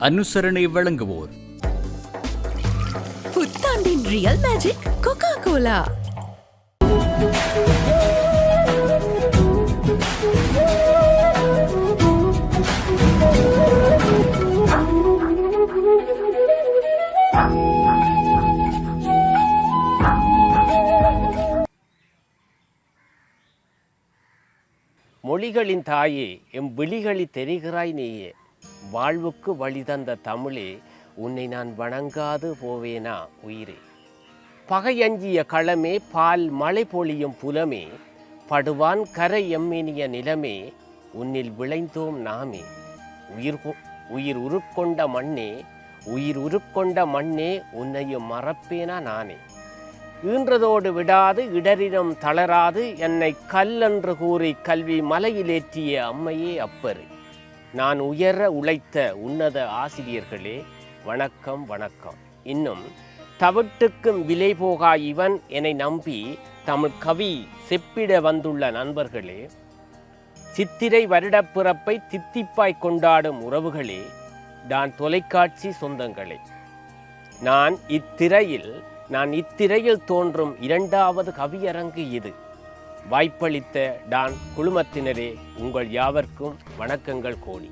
அனுசரணை வழங்குவோர் புத்தாண்டின் real magic Ghogha Cola. மொழிகளின் தாயே, எம் விழிகளி தெரிகிறாய் நீயே. வாழ்வுக்கு வழி தந்த தமிழே, உன்னை நான் வணங்காது போவேனா உயிரே. பகையஞ்சிய களமே, பால் மழை பொழியும் புலமே, படுவான் கரை எம்மினிய நிலமே, உன்னில் விளைந்தோம் நாமே. உயிர் உருக்கொண்ட மண்ணே, உயிர் உருக்கொண்ட மண்ணே, உன்னையும் மறப்பேனா நானே. ஈன்றதோடு விடாது இடரிடம் தளராது என்னை கல்லென்று கூறி கல்வி மலையிலேற்றிய அம்மையே அப்பரே. நான் உயர உழைத்த உன்னத ஆசிரியர்களே, வணக்கம் வணக்கம். இன்னும் தவிட்டுக்கும் விலை போகா இவன் என்னை நம்பி தமிழ் கவி செப்பிட வந்துள்ள நண்பர்களே, சித்திரை வருடப்பிறப்பை தித்திப்பாய் கொண்டாடும் உறவுகளே, நான் தொலைக்காட்சி சொந்தங்களே, நான் இத்திரையில் தோன்றும் இரண்டாவது கவியரங்கு இது. வாய்ப்பளித்த டான் குழுமத்தினரே, உங்கள் யாவர்க்கும் வணக்கங்கள் கோடி.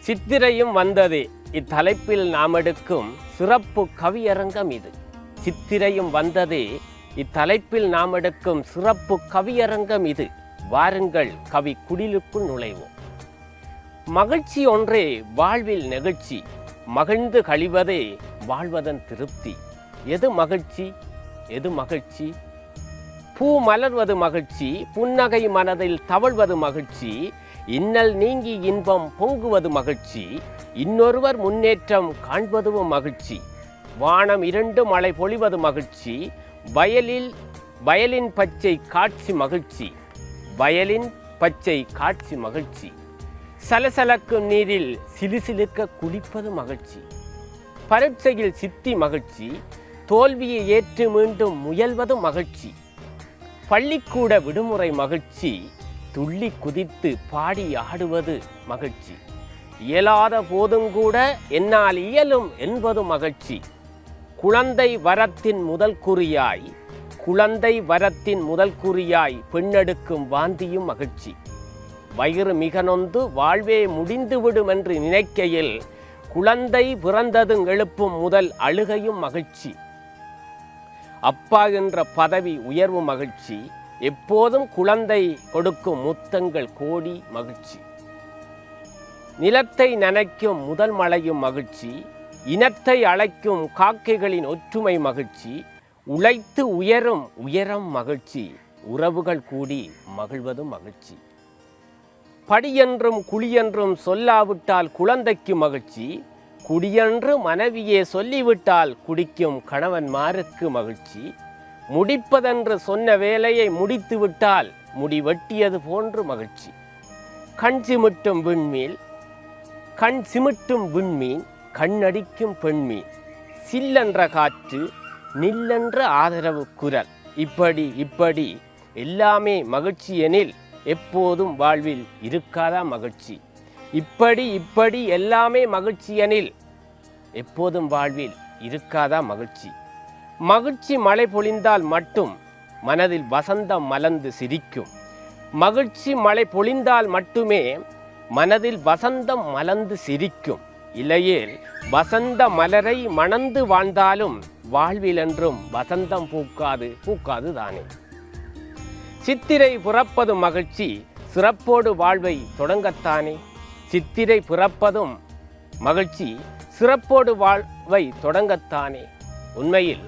சித்திரையும் வந்ததே இத்தலைப்பில் நாம் எடுக்கும் சிறப்பு கவியரங்கம் இது. சித்திரையும் வந்ததே இத்தலைப்பில் நாம் எடுக்கும் சிறப்பு கவியரங்கம் இது. வாருங்கள் கவி குடிலுக்குள் நுழைவோம். மகிழ்ச்சி ஒன்றே வாழ்வில் நெகிழ்ச்சி, மகிழ்ந்து கழிவதே வாழ்வதன் திருப்தி. எது மகிழ்ச்சி? எது மகிழ்ச்சி? பூ மலர்வது மகிழ்ச்சி, புன்னகை மனதில் தவழ்வது மகிழ்ச்சி, இன்னல் நீங்கி இன்பம் பொங்குவது மகிழ்ச்சி, இன்னொருவர் முன்னேற்றம் காண்பதுவும் மகிழ்ச்சி, வானம் இரண்டு மழை பொழிவது மகிழ்ச்சி, வயலின் பச்சை காட்சி மகிழ்ச்சி, வயலின் பச்சை காட்சி மகிழ்ச்சி, சலசலக்கும் நீரில் சிலுசிலுக்க குளிப்பது மகிழ்ச்சி, பரீட்சையில் சித்தி மகிழ்ச்சி, தோல்வியை ஏற்று மீண்டும் முயல்வது மகிழ்ச்சி, பள்ளிக்கூட விடுமுறை மகிழ்ச்சி, துள்ளி குதித்து பாடி ஆடுவது மகிழ்ச்சி, இயலாத போதும் கூட என்னால் இயலும் என்பது மகிழ்ச்சி, குழந்தை வரத்தின் முதல் குறியாய் பெண்ணெடுக்கும் வாந்தியும் மகிழ்ச்சி, வயிறு மிக நொந்து வாழ்வே முடிந்துவிடும் என்று நினைக்கையில் குழந்தை பிறந்ததும் எழுப்பும் முதல் அழுகையும் மகிழ்ச்சி, அப்பா என்ற பதவி உயர்வு மகிழ்ச்சி, எப்போதும் குழந்தை கொடுக்கும் முத்தங்கள் கோடி மகிழ்ச்சி, நிலத்தை நனைக்கும் முதல் மழையும் மகிழ்ச்சி, இனத்தை அழைக்கும் காக்கைகளின் ஒற்றுமை மகிழ்ச்சி, உழைத்து உயரம் மகிழ்ச்சி, உறவுகள் கூடி மகிழ்வதும் மகிழ்ச்சி, படியென்றும் குழியென்றும் சொல்லாவிட்டால் குழந்தைக்கு மகிழ்ச்சி, குடியென்று மனைவியே சொல்லிவிட்டால் குடிக்கும் கணவன்மாருக்கு மகிழ்ச்சி, முடிப்பதென்று சொன்ன வேலையை முடித்துவிட்டால் முடி வெட்டியது போன்று மகிழ்ச்சி, கண் சிமிட்டும் விண்மீன், கண்ணடிக்கும் பெண்மீன், சில்லென்ற காற்று, நில்லென்ற ஆதரவு குரல், இப்படி எல்லாமே மகிழ்ச்சி எனில் எப்போதும் வாழ்வில் இருக்காதா மகிழ்ச்சி? இப்படி எல்லாமே மகிழ்ச்சி எனில் எப்போதும் வாழ்வில் இருக்காதா மகிழ்ச்சி? மகிழ்ச்சி மழை பொழிந்தால் மட்டும் மனதில் வசந்தம் மலர்ந்து சிரிக்கும். மகிழ்ச்சி மழை பொழிந்தால் மட்டுமே மனதில் வசந்தம் மலர்ந்து சிரிக்கும். இல்லையேல் வசந்த மலரை மணந்து வாழ்ந்தாலும் வாழ்வில் என்றும் வசந்தம் பூக்காது தானே. சித்திரை பிறப்பது மகிழ்ச்சி, சிறப்போடு வாழ்வை தொடங்கத்தானே. சித்திரை பிறப்பதும் மகிழ்ச்சி, சிறப்போடு வாழ்வை தொடங்கத்தானே. உண்மையில்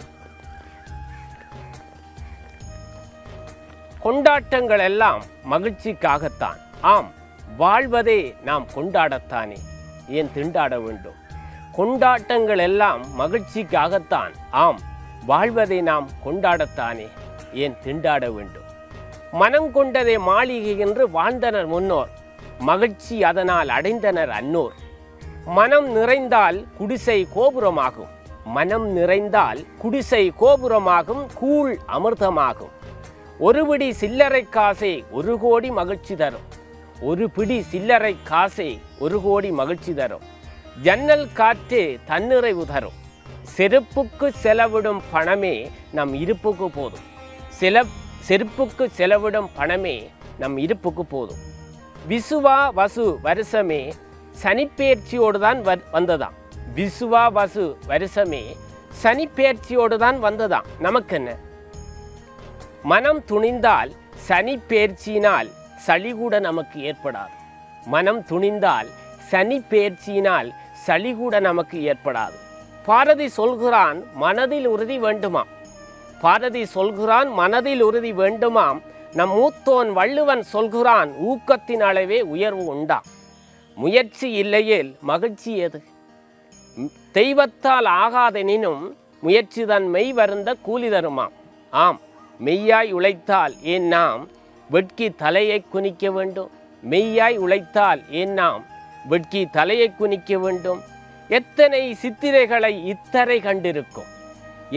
கொண்டாட்டங்கள் எல்லாம் மகிழ்ச்சிக்காகத்தான். ஆம், வாழ்வதே நாம் கொண்டாடத்தானே, ஏன் திண்டாட வேண்டும்? கொண்டாட்டங்கள் எல்லாம் மகிழ்ச்சிக்காகத்தான். ஆம், வாழ்வதை நாம் கொண்டாடத்தானே, ஏன் திண்டாட வேண்டும்? மனம் கொண்டதே மாளிகை என்று வாழ்ந்தனர் முன்னோர், மகிழ்ச்சி அதனால் அடைந்தனர் அன்னோர். மனம் நிறைந்தால் குடிசை கோபுரமாகும், மனம் நிறைந்தால் குடிசை கோபுரமாகும், கூழ் அமிர்தமாகும். ஒரு பிடி சில்லறை காசே 1 கோடி மகிழ்ச்சி தரும், ஒரு பிடி சில்லறை காசே 1 கோடி மகிழ்ச்சி தரும். ஜன்னல் காற்று தன்னிறைவு தரும். செருப்புக்கு செலவிடும் பணமே நம் இருப்புக்கு போதும். செருப்புக்கு செலவிடும் பணமே நம் இருப்புக்கு போதும். விசுவா வசு வருஷமே சனிப்பெயர்ச்சியோடு தான் வந்ததாம். விசுவா வசு வருஷமே சனிப்பெயர்ச்சியோடு தான் வந்ததாம். நமக்கு என்ன? மனம் துணிந்தால் சனிப்பெயர்ச்சியினால் சளி கூட நமக்கு ஏற்படாது. மனம் துணிந்தால் சனிப்பெயர்ச்சியினால் சளி கூட நமக்கு ஏற்படாது. பாரதி சொல்கிறான் மனதில் உறுதி வேண்டுமாம். பாரதி சொல்கிறான் மனதில் உறுதி வேண்டுமாம். நம் மூத்தோன் வள்ளுவன் சொல்கிறான் ஊக்கத்தின் அளவே உயர்வு உண்டாம். முயற்சி இல்லையேல் மகிழ்ச்சி எது? தெய்வத்தால் ஆகாதெனினும் முயற்சி தன் மெய் வருந்த கூலி தருமாம். ஆம், மெய்யாய் உழைத்தால் ஏன் நாம் வெட்கி தலையை குனிக்க வேண்டும்? மெய்யாய் உழைத்தால் ஏன் நாம் வெட்கி தலையை குனிக்க வேண்டும்? எத்தனை சித்திரைகளை இத்தரை கண்டிருக்கும்,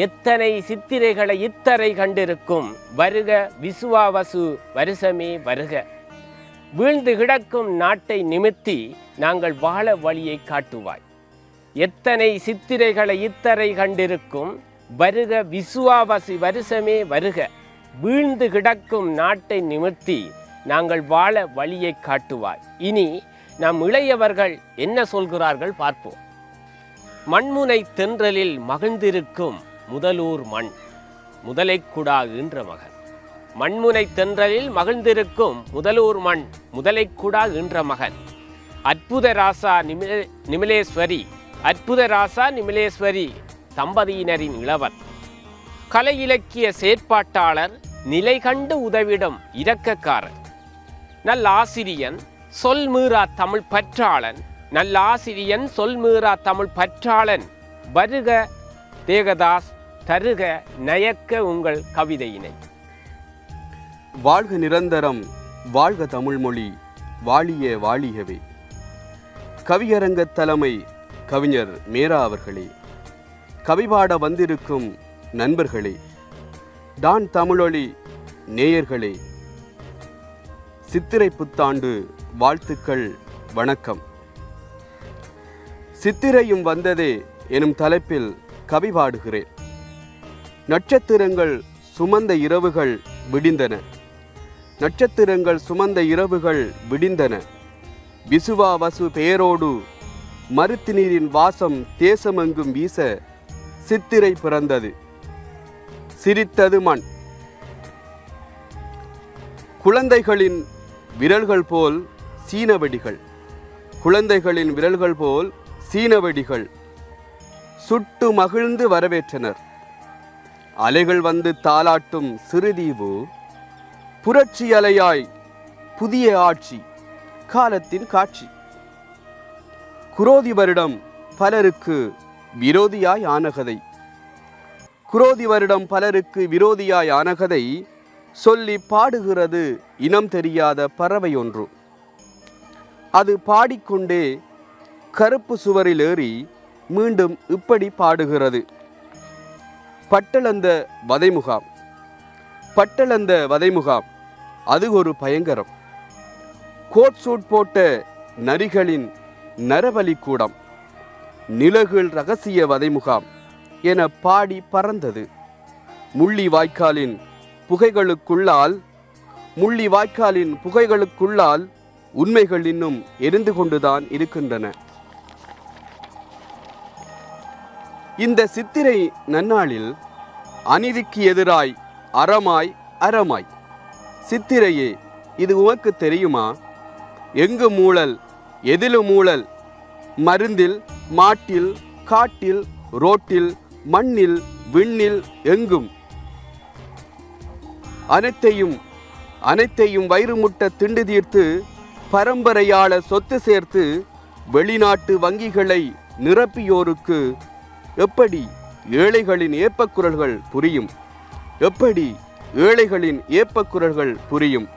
எத்தனை சித்திரைகளை இத்தரை கண்டிருக்கும். வருக விசுவாவசு வருஷமே வருக. வீழ்ந்து கிடக்கும் நாட்டை நிமித்தி நாங்கள் வாழ வழியை காட்டுவாய். எத்தனை சித்திரைகளை இத்தரை கண்டிருக்கும். வருக விசுவாவசு வருஷமே வருக. வீழ்ந்து கிடக்கும் நாட்டை நிமித்தி நாங்கள் வாழ வழியை காட்டுவாய். இனி நம் இளையவர்கள் என்ன சொல்கிறார்கள் பார்ப்போம். மண்முனை தென்றலில் மகிழ்ந்திருக்கும் முதலூர் மண் முதலைக்குடா ஈன்ற மகன். மண்முனை தென்றலில் மகிழ்ந்திருக்கும் முதலூர் மண் முதலைக்குடா ஈன்ற மகன். அற்புத ராசா நிமிலேஸ்வரி அற்புத ராசா நிமிலேஸ்வரி தம்பதியினரின் இளவன். கலை இலக்கிய செயற்பாட்டாளர், நிலை கண்டு உதவிடும் இரக்கக்காரன், நல்லாசிரியன், சொல் மீறா தமிழ் பற்றாளன். நல்லாசிரியன், சொல் மீறா தமிழ் பற்றாளன். வருக தேகதாஸ், தருக நயக்க உங்கள் கவிதையினை. வாழ்க நிரந்தரம், வாழ்க தமிழ்மொழி, வாழிய வாழியவே. கவியரங்க தலைமை கவிஞர் மேரா அவர்களே, கவிபாட வந்திருக்கும் நண்பர்களே, டான் தமிழொலி நேயர்களே, சித்திரை புத்தாண்டு வாழ்த்துக்கள், வணக்கம். சித்திரையும் வந்ததே எனும் தலைப்பில் கவி பாடுகிறேன். நட்சத்திரங்கள் சுமந்த இரவுகள் விடிந்தன. நட்சத்திரங்கள் சுமந்த இரவுகள் விடிந்தன. விசுவா வசு பெயரோடு மருத்து நீரின் வாசம் தேசமெங்கும் வீச சித்திரை பிறந்தது. சிரித்தது மண். குழந்தைகளின் விரல்கள் போல் சீனவெடிகள். குழந்தைகளின் விரல்கள் போல் சீனவெடிகள் சுட்டு மகிழ்ந்து வரவேற்றனர். அலைகள் வந்து தாலாட்டும் சிறுதீவு புரட்சி அலையாய் புதிய ஆட்சி, காலத்தின் காட்சி. குரோதி வருடம் பலருக்கு விரோதியாய் ஆனகதை. குரோதி வருடம் பலருக்கு விரோதியாய் ஆனகதை சொல்லி பாடுகிறது இனம் தெரியாத பறவை ஒன்று. அது பாடிக்கொண்டே கருப்பு சுவரில் ஏறி மீண்டும் இப்படி பாடுகிறது. பட்டளந்த வதைமுகாம், பட்டளந்த வதைமுகாம், அது ஒரு பயங்கரம். கோட் சூட் போட்ட நரிகளின் நரபலி கூடம், நிலகுள் ரகசிய வதைமுகாம் என பாடி பறந்தது. முள்ளி வாய்க்காலின் புகைகளுக்குள்ளால், முள்ளி வாய்க்காலின் புகைகளுக்குள்ளால் உண்மைகள் இன்னும் எரிந்து கொண்டுதான் இருக்கின்றன. இந்த சித்திரை நன்னாளில் அநீதிக்கு எதிராய் அறமாய் அறமாய். சித்திரையே, இது உனக்கு தெரியுமா? எங்கு மூழல், எதிலும் மூழல், மருந்தில், மாட்டில், காட்டில், ரோட்டில், மண்ணில், விண்ணில், எங்கும் அனைத்தையும் வயிறுமுட்ட திண்டு தீர்த்து பரம்பரையாள சொத்து சேர்த்து வெளிநாட்டு வங்கிகளை நிரப்பியோருக்கு எப்படி ஏழைகளின் ஏப்பக்குரல்கள் புரியும்? எப்படி ஏழைகளின் ஏப்பக்குரல்கள் புரியும்?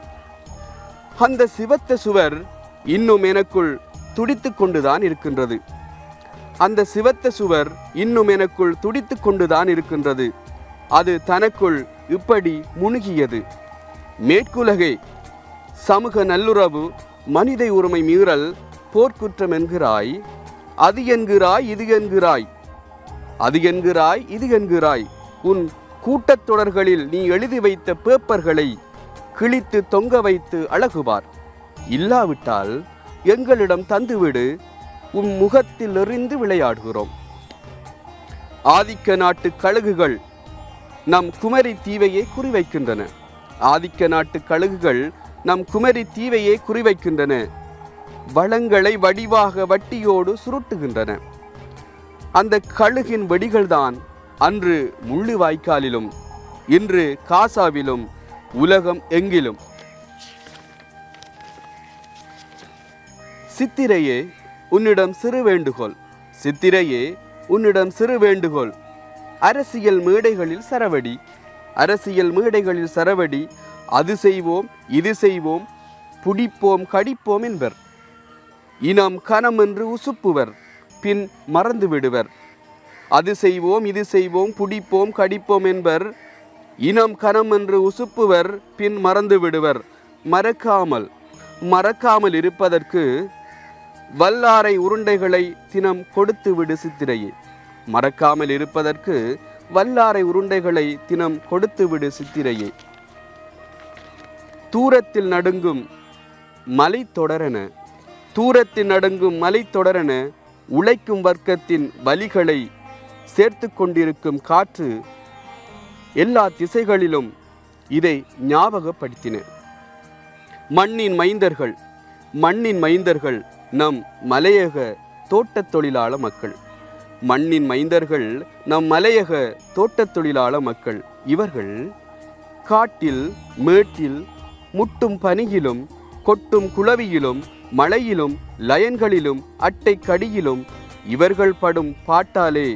அந்த சிவத்த சுவர் இன்னும் எனக்குள் துடித்து கொண்டுதான் இருக்கின்றது. அந்த சிவத்த சுவர் இன்னும் எனக்குள் துடித்து கொண்டுதான் இருக்கின்றது. அது தனக்குள் இப்படி முணுகியது. மேற்குலகே, சமூக நல்லுறவு, மனித உரிமை மீறல், போர்க்குற்றம் என்கிறாய். அது என்கிறாய் இது என்கிறாய், அது என்கிறாய் இது என்கிறாய். உன் கூட்டத்தொடர்களில் நீ எழுதி வைத்த பேப்பர்களை கிழித்து தொங்க வைத்து அழகுபார். இல்லாவிட்டால் எங்களிடம் தந்துவிடு, உன் முகத்தில் எறிந்து விளையாடுகிறோம். ஆதிக்க நாட்டு கழுகுகள் நம் குமரி தீவையே குறிவைக்கின்றன. ஆதிக்க நாட்டு கழுகுகள் நம் குமரி தீவையே குறிவைக்கின்றன. வளங்களை வடிவாக வட்டியோடு சுருட்டுகின்றன. அந்த கழுகின் வெடிகள்தான் அன்று முள்ளிவாய்க்காலிலும் இன்று காசாவிலும் உலகம் எங்கிலும். சித்திரையே உன்னிடம் சிறு வேண்டுகோள், சித்திரையே உன்னிடம் சிறு வேண்டுகோள். அரசியல் மேடைகளில் சரவடி, அரசியல் மேடைகளில் சரவடி. அது செய்வோம் இது செய்வோம், புடிப்போம் கடிப்போம் என்பர். இனம் கனம் என்று உசுப்புவர், பின் மறந்து விடுவர். அது செய்வோம் இது செய்வோம், புடிப்போம் கடிப்போம் என்பர். இனம் கனம் என்று உசுப்புவர், பின் மறந்து விடுவர். மறக்காமல் இருப்பதற்கு வல்லாரை உருண்டைகளை தினம் கொடுத்து விடு சித்திரையே. மறக்காமல் இருப்பதற்கு வல்லாரை உருண்டைகளை தினம் கொடுத்து விடு சித்திரையே. தூரத்தில் நடுங்கும் மலை தொடரென, தூரத்தில் நடுங்கும் மலை தொடரென உழைக்கும் வர்க்கத்தின் வலிகளை சேர்த்து கொண்டிருக்கும் காற்று எல்லா திசைகளிலும் இதை ஞாபகப்படுத்தின. மண்ணின் மைந்தர்கள், மண்ணின் மைந்தர்கள் நம் மலையக தோட்டத் தொழிலாள மக்கள். மண்ணின் மைந்தர்கள் நம் மலையக தோட்டத் தொழிலாள மக்கள். இவர்கள் காட்டில் மேட்டில் முட்டும் பனியிலும் கொட்டும் குளவியிலும் மழையிலும் லயன்களிலும் அட்டை கடியிலும் இவர்கள் படும் பாட்டாலே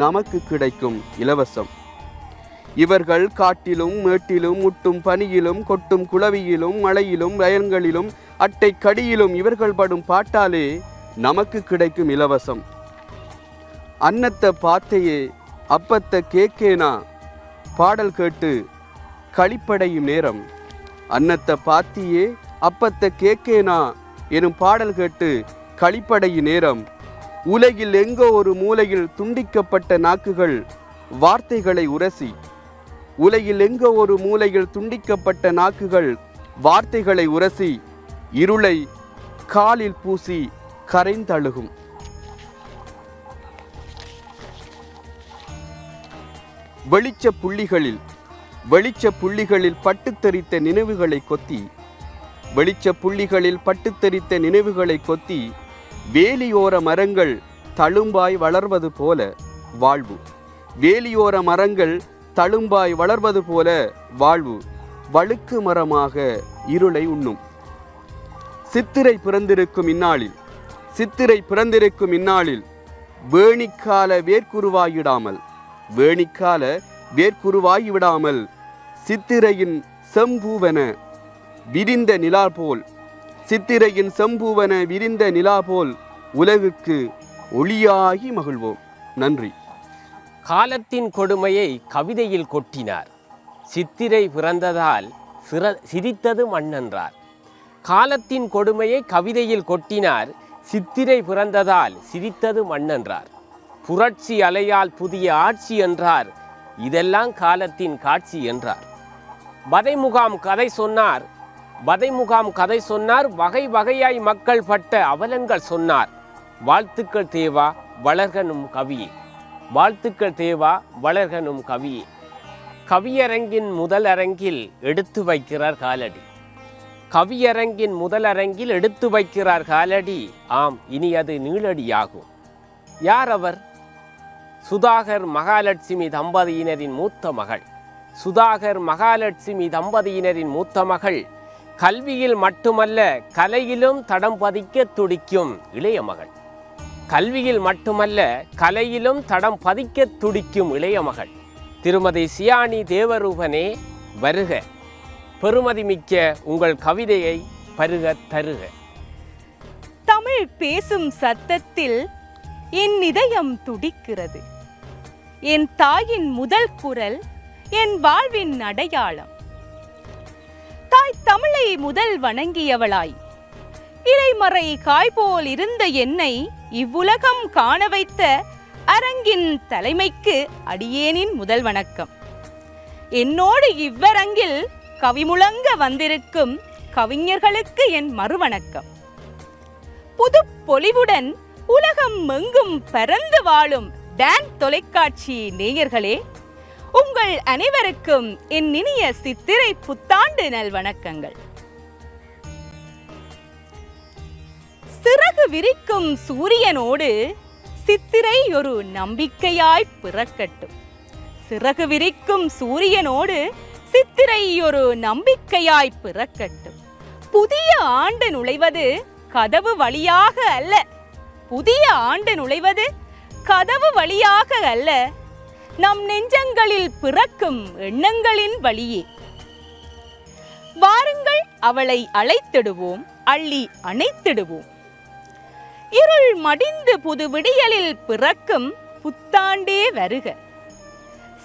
நமக்கு கிடைக்கும் இலவசம். இவர்கள் காட்டிலும் மேட்டிலும் முட்டும் பனியிலும் கொட்டும் குளவியிலும் மழையிலும் லயன்களிலும் அட்டை கடியிலும் இவர்கள் படும் பாட்டாலே நமக்கு கிடைக்கும் இலவசம். அன்னத்த பாத்தையே அப்பத்த கேக்கேனா பாடல் கேட்டு களிப்படையும் நேரம். அன்னத்த பாத்தியே அப்பத்த கேக்கேனா எனும் பாடல் கேட்டு களிப்படையும் நேரம். உலகில் எங்கோ ஒரு மூலையில் துண்டிக்கப்பட்ட நாக்குகள் வார்த்தைகளை உரசி, உலகில் எங்கோ ஒரு மூலையில் துண்டிக்கப்பட்ட நாக்குகள் வார்த்தைகளை உரசி இருளை காலில் பூசி கரைந்தழுகும். வெளிச்ச புள்ளிகளில் பட்டுத்தெரித்த நினைவுகளை கொத்தி, வெளிச்ச புள்ளிகளில் பட்டுத்தெரித்த நினைவுகளை கொத்தி வேலியோர மரங்கள் தழும்பாய் வளர்வது போல வாழ்வு. வேலியோர மரங்கள் தழும்பாய் வளர்வது போல வாழ்வு வழுக்கு மரமாக இருளை உண்ணும். சித்திரை பிறந்திருக்கும் இந்நாளில், சித்திரை பிறந்திருக்கும் இந்நாளில் வேணிக்கால வேர்க்குருவாயிடாமல், வேணிக்கால வேர்க்குருவாகிவிடாமல் சித்திரையின் செம்பூவன விரிந்த நிலா போல், சித்திரையின் செம்பூவன விரிந்த நிலா போல் உலகுக்கு ஒளியாகி மகிழ்வோம். நன்றி. காலத்தின் கொடுமையை கவிதையில் கொட்டினார். சித்திரை பிறந்ததால் சிரித்தது மண்ணென்றார். காலத்தின் கொடுமையை கவிதையில் கொட்டினார். சித்திரை பிறந்ததால் சிரித்தது மண்ணென்றார். புரட்சி அலையால் புதிய ஆட்சி என்றார். இதெல்லாம் காலத்தின் காட்சி என்றார். பதைமுகாம் கதை சொன்னார். பதைமுகாம் கதை சொன்னார். வகை வகையாய் மக்கள் பட்ட அவலங்கள் சொன்னார். வாழ்த்துக்கள் தேவா வளர்கனும் கவியே, வாழ்த்துக்கள் தேவா வளர்கனும் கவியே. கவியரங்கின் முதல் அரங்கில் எடுத்து வைக்கிறார் காலடி. கவியரங்கின் முதல் அரங்கில் எடுத்து வைக்கிறார் காலடி. ஆம், இனி அது நீளடியாகும். யார் அவர்? சுதாகர் மகாலட்சுமி தம்பதியினரின் மூத்த மகள். சுதாகர் மகாலட்சுமி தம்பதியினரின் மூத்த மகள். கல்வியில் மட்டுமல்ல கலையிலும் தடம் பதிக்க துடிக்கும் இளைய மகள். கல்வியில் மட்டுமல்ல கலையிலும் தடம் பதிக்க துடிக்கும் இளைய மகள். திருமதி சியானி தேவரூபனே வருக. பெருமதிமிக்க உங்கள் கவிதையை பருக தருக. தமிழ் பேசும் சத்தத்தில் என் இதயம் துடிக்கிறது. என் தாயின் முதல் குரல் என் வாழ்வின் அடையாளம். தாய் தமிழை முதல் வணங்கியவளாய் இலைமறை காய்போல் இருந்த என்னை இவ்வுலகம் காண வைத்த அரங்கின் தலைமைக்கு அடியேனின் முதல் வணக்கம். என்னோடு இவ்வரங்கில் கவிமுழங்க வந்திருக்கும் கவிஞர்களுக்கு என் மறுவணக்கம். புது பொலிவுடன் உலகம் எங்கும் பறந்து வாழும் டான் தொலைக்காட்சி நேயர்களே, உங்கள் அனைவருக்கும் என் இனிய சித்திரை புத்தாண்டு நல்வணக்கங்கள். சிறகு விரிக்கும் சூரியனோடு சித்திரை ஒரு நம்பிக்கையாய் பிறக்கட்டும். சிறகு விரிக்கும் சூரியனோடு சித்திரை ஒரு நம்பிக்கையாய் பிறக்கட்டும். புதிய ஆண்டு நுழைவது கதவு வழியாக அல்ல, புதிய ஆண்டு நுழைவது கதவு வழியாக அல்ல, நம் நெஞ்சங்களில் பிறக்கும் எண்ணங்களின் வழியே. வாருங்கள் அவளை அழைத்திடுவோம், அள்ளி அணைத்திடுவோம். இருள் மடிந்து புது விடியலில் பிறக்கும் புத்தாண்டே வருக,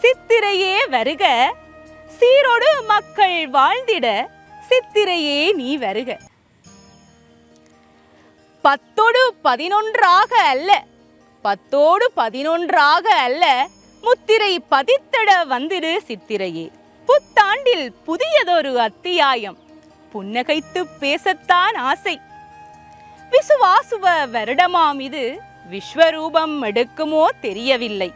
சித்திரையே வருக, சீரோடு மக்கள் வாழ்ந்திட சித்திரையே நீ வருக. 10-11 அல்ல, 10-11 அல்ல, முத்திரை பதித்திட வந்திடு சித்திரையே. புத்தாண்டில் புதியதொரு அத்தியாயம், புன்னகைத்து பேசத்தான் ஆசை. விசுவாசுவ வருடமாம் இது, விஸ்வரூபம் எடுக்குமோ தெரியவில்லை.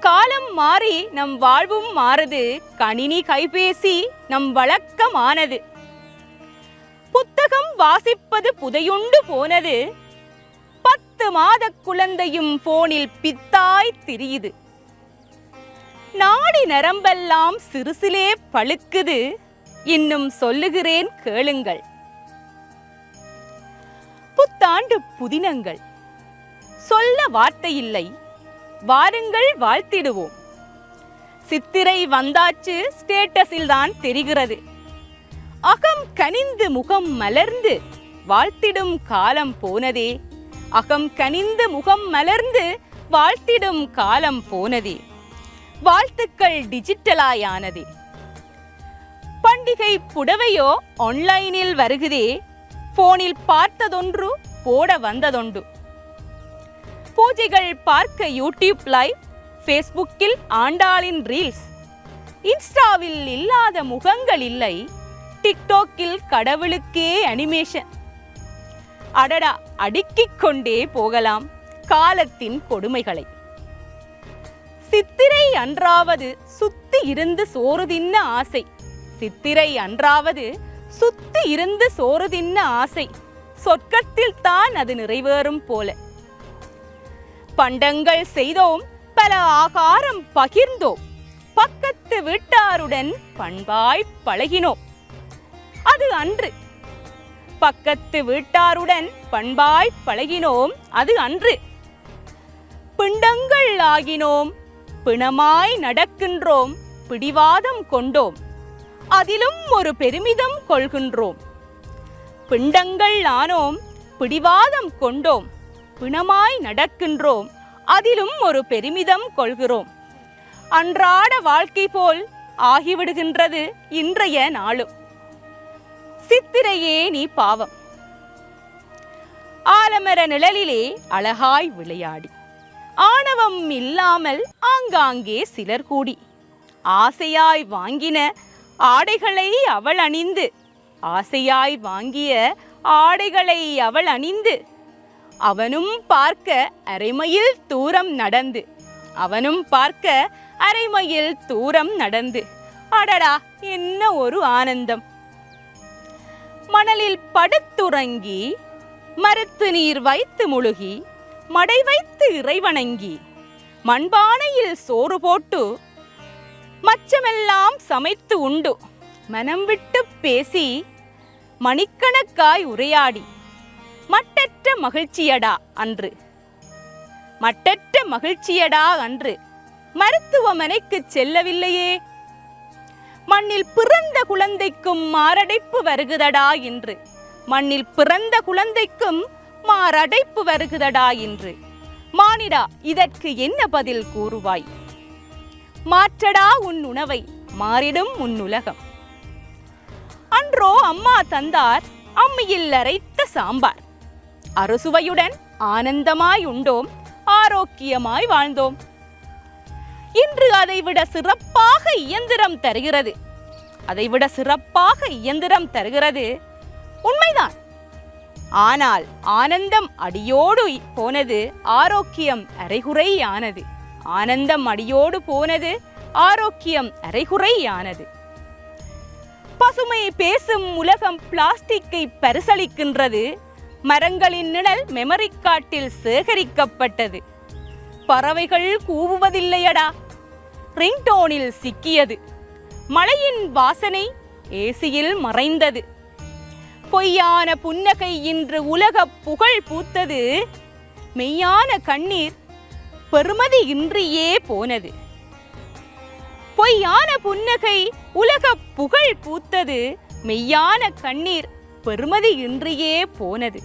காலம் மாறி நம் வாழ்வும் மாறுது, கணினி கைபேசி நம் வழக்கமானது. புத்தகம் வாசிப்பது புதையுண்டு போனது, 10 மாத குழந்தையும் போனில் பித்தாய் திரியுது. நாடி நரம்பெல்லாம் சிறுசிலே பழுக்குது, இன்னும் சொல்லுகிறேன் கேளுங்கள். புத்தாண்டு புதினங்கள் சொல்ல வார்த்தை இல்லை, வாருங்கள் வாழ்த்திடுவோம். சித்திரை வந்தாச்சு ஸ்டேட்டஸில் தான் தெரிகிறது. அகம் கனிந்து முகம் மலர்ந்து வாழ்த்திடும் காலம் போனதே, அகம் கனிந்து முகம் மலர்ந்து வாழ்த்திடும் காலம் போனதே. வாழ்த்துக்கள் டிஜிட்டலாயானதே. பண்டிகை புடவையோ ஆன்லைனில் வருகுதே, போனில் பார்த்ததொன்று போட வந்ததொண்டு. பூஜைகள் பார்க்க யூடியூப் லைவ், ஃபேஸ்புக்கில் ஆண்டாளின் ரீல்ஸ். இன்ஸ்டாவில் இல்லாத முகங்கள் இல்லை, டிக்டாக்கில் கடவுளுக்கே அனிமேஷன். அடடா, அடுக்கிக் கொண்டே போகலாம் காலத்தின் கொடுமைகளை. சித்திரை அன்றாவது சுத்தி இருந்து சோறு தின்ன ஆசை, சித்திரை அன்றாவது சுத்தி இருந்து சோறு தின்ன ஆசை. சொர்க்கத்தில் தான் அது நிறைவேறும் போல. பண்டங்கள் செய்தோம், பல ஆகாரம் பகிர்ந்தோம், பக்கத்து வீட்டாருடன் பண்பாய் பழகினோம். அது அன்று, பக்கத்து வீட்டாருடன் பண்பாய் பழகினோம், அது அன்று. பிண்டங்கள் ஆகினோம், பிணமாய் நடக்கின்றோம், பிடிவாதம் கொண்டோம், அதிலும் ஒரு பெருமிதம் கொள்கின்றோம். பிண்டங்கள் ஆனோம், பிடிவாதம் கொண்டோம், பிணமாய் நடக்கின்றோம், அதிலும் ஒரு பெருமிதம் கொள்கிறோம். அன்றாட வாழ்க்கை போல் ஆகிவிடுகின்றது இன்றைய நாளும். சித்திரையே நீ பாவம். ஆலமர நிழலிலே அழகாய் விளையாடி, ஆணவம் இல்லாமல் ஆங்காங்கே சிலர் கூடி, ஆசையாய் வாங்கின ஆடைகளை அவள் அணிந்து, ஆசையாய் வாங்கிய ஆடைகளை அவள் அணிந்து, அவனும் பார்க்க அரைமையில் தூரம் நடந்து, அவனும் பார்க்க அரைமையில் தூரம் நடந்து. அடடா, என்ன ஒரு ஆனந்தம்! மணலில் படுத்துறங்கி, மரத்து நீர் வைத்து முழுகி, மடை வைத்து இறைவணங்கி, மண்பானையில் சோறு போட்டு மச்சமெல்லாம் சமைத்து உண்டு, மனம் விட்டு பேசி மணிக்கணக்காய் உரையாடி, மட்டற்ற மகிழ்ச்சியடா அன்று, மட்டற்ற மகிழ்ச்சியடா அன்று. மருத்துவமனைக்கு செல்லவில்லையே, மண்ணில் பிறந்த குழந்தைக்கும் மாரடைப்பு வருகுதடா என்று, மண்ணில் பிறந்த குழந்தைக்கும் மாரடைப்பு வருகுதடா என்று. மானிடா, இதற்கு என்ன பதில் கூறுவாய்? மாற்றடா உன் உணவை, மாறிடும் உன் உலகம். அன்றோ அம்மா தந்தார் அம்மியில் அரைத்த சாம்பார், அறுசுவையுடன் ஆனந்தமாய் உண்டோம், ஆரோக்கியமாய் வாழ்ந்தோம். இன்று அதைவிட சிறப்பாக இயந்திரம் தருகிறது. அதைவிட சிறப்பாக இயந்திரம் தருகிறது, உண்மைதான். ஆனால் ஆனந்தம் அடியோடு போனது, ஆரோக்கியம் அரைகுறையானது. ஆனந்தம் அடியோடு போனது, ஆரோக்கியம் அரைகுறையானது. பசுமை பேசும் உலகம் பிளாஸ்டிக்கை பரிசளிக்கின்றது. மரங்களின் நிழல் மெமரி கார்டில் சேகரிக்கப்பட்டது. பறவைகள் கூவுவதில்லையடா, ரிங்டோனில் சிக்கியது. மழையின் வாசனை ஏசியில் மறைந்தது. பொய்யான புன்னகை இன்று உலக புகழ் பூத்தது. மெய்யான கண்ணீர் பெறுமதி இன்றியே போனது. பொய்யான புன்னகை உலக புகழ் பூத்தது. மெய்யான கண்ணீர் பெறுமதி இன்றியே போனது.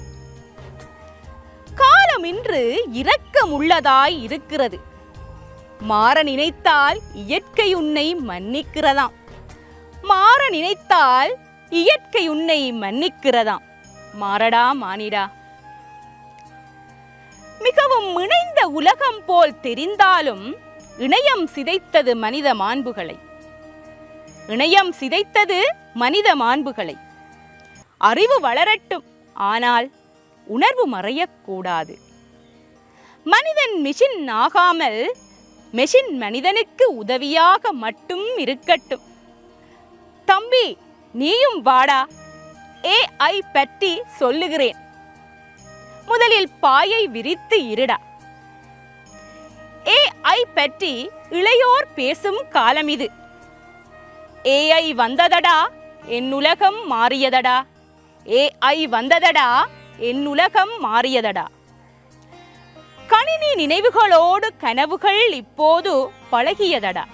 காலம் இன்று இரக்கமுள்ளதாய் இருக்கிறது. மாற நினைத்தால் இயற்கை உன்னை மன்னிக்கிறதாம். மாற நினைத்தால் இயற்கை உன்னை மன்னிக்கிறதாம். மாறடா மானிடா. மிகவும் இணைந்த உலகம் போல் தெரிந்தாலும் இணையம் சிதைத்தது மனித மாண்புகளை. இணையம் சிதைத்தது மனித மாண்புகளை. அறிவு வளரட்டும், ஆனால் உணர்வு மறையக்கூடாது. மனிதன் மிஷின் ஆகாமல் மெஷின் மனிதனுக்கு உதவியாக மட்டும் இருக்கட்டும். தம்பி, நீயும் வாடா, AI பற்றி சொல்லுகிறேன். முதலில் பாயை விரித்து இருடா. AI பற்றி இளையோர் பேசும் காலம் இது. AI வந்ததடா, என் உலகம் மாறியதடா. AI வந்ததடா, என் உலகம் மாறியதடா. கணினி நினைவுகளோடு கனவுகள் இப்போது பழகியதடா.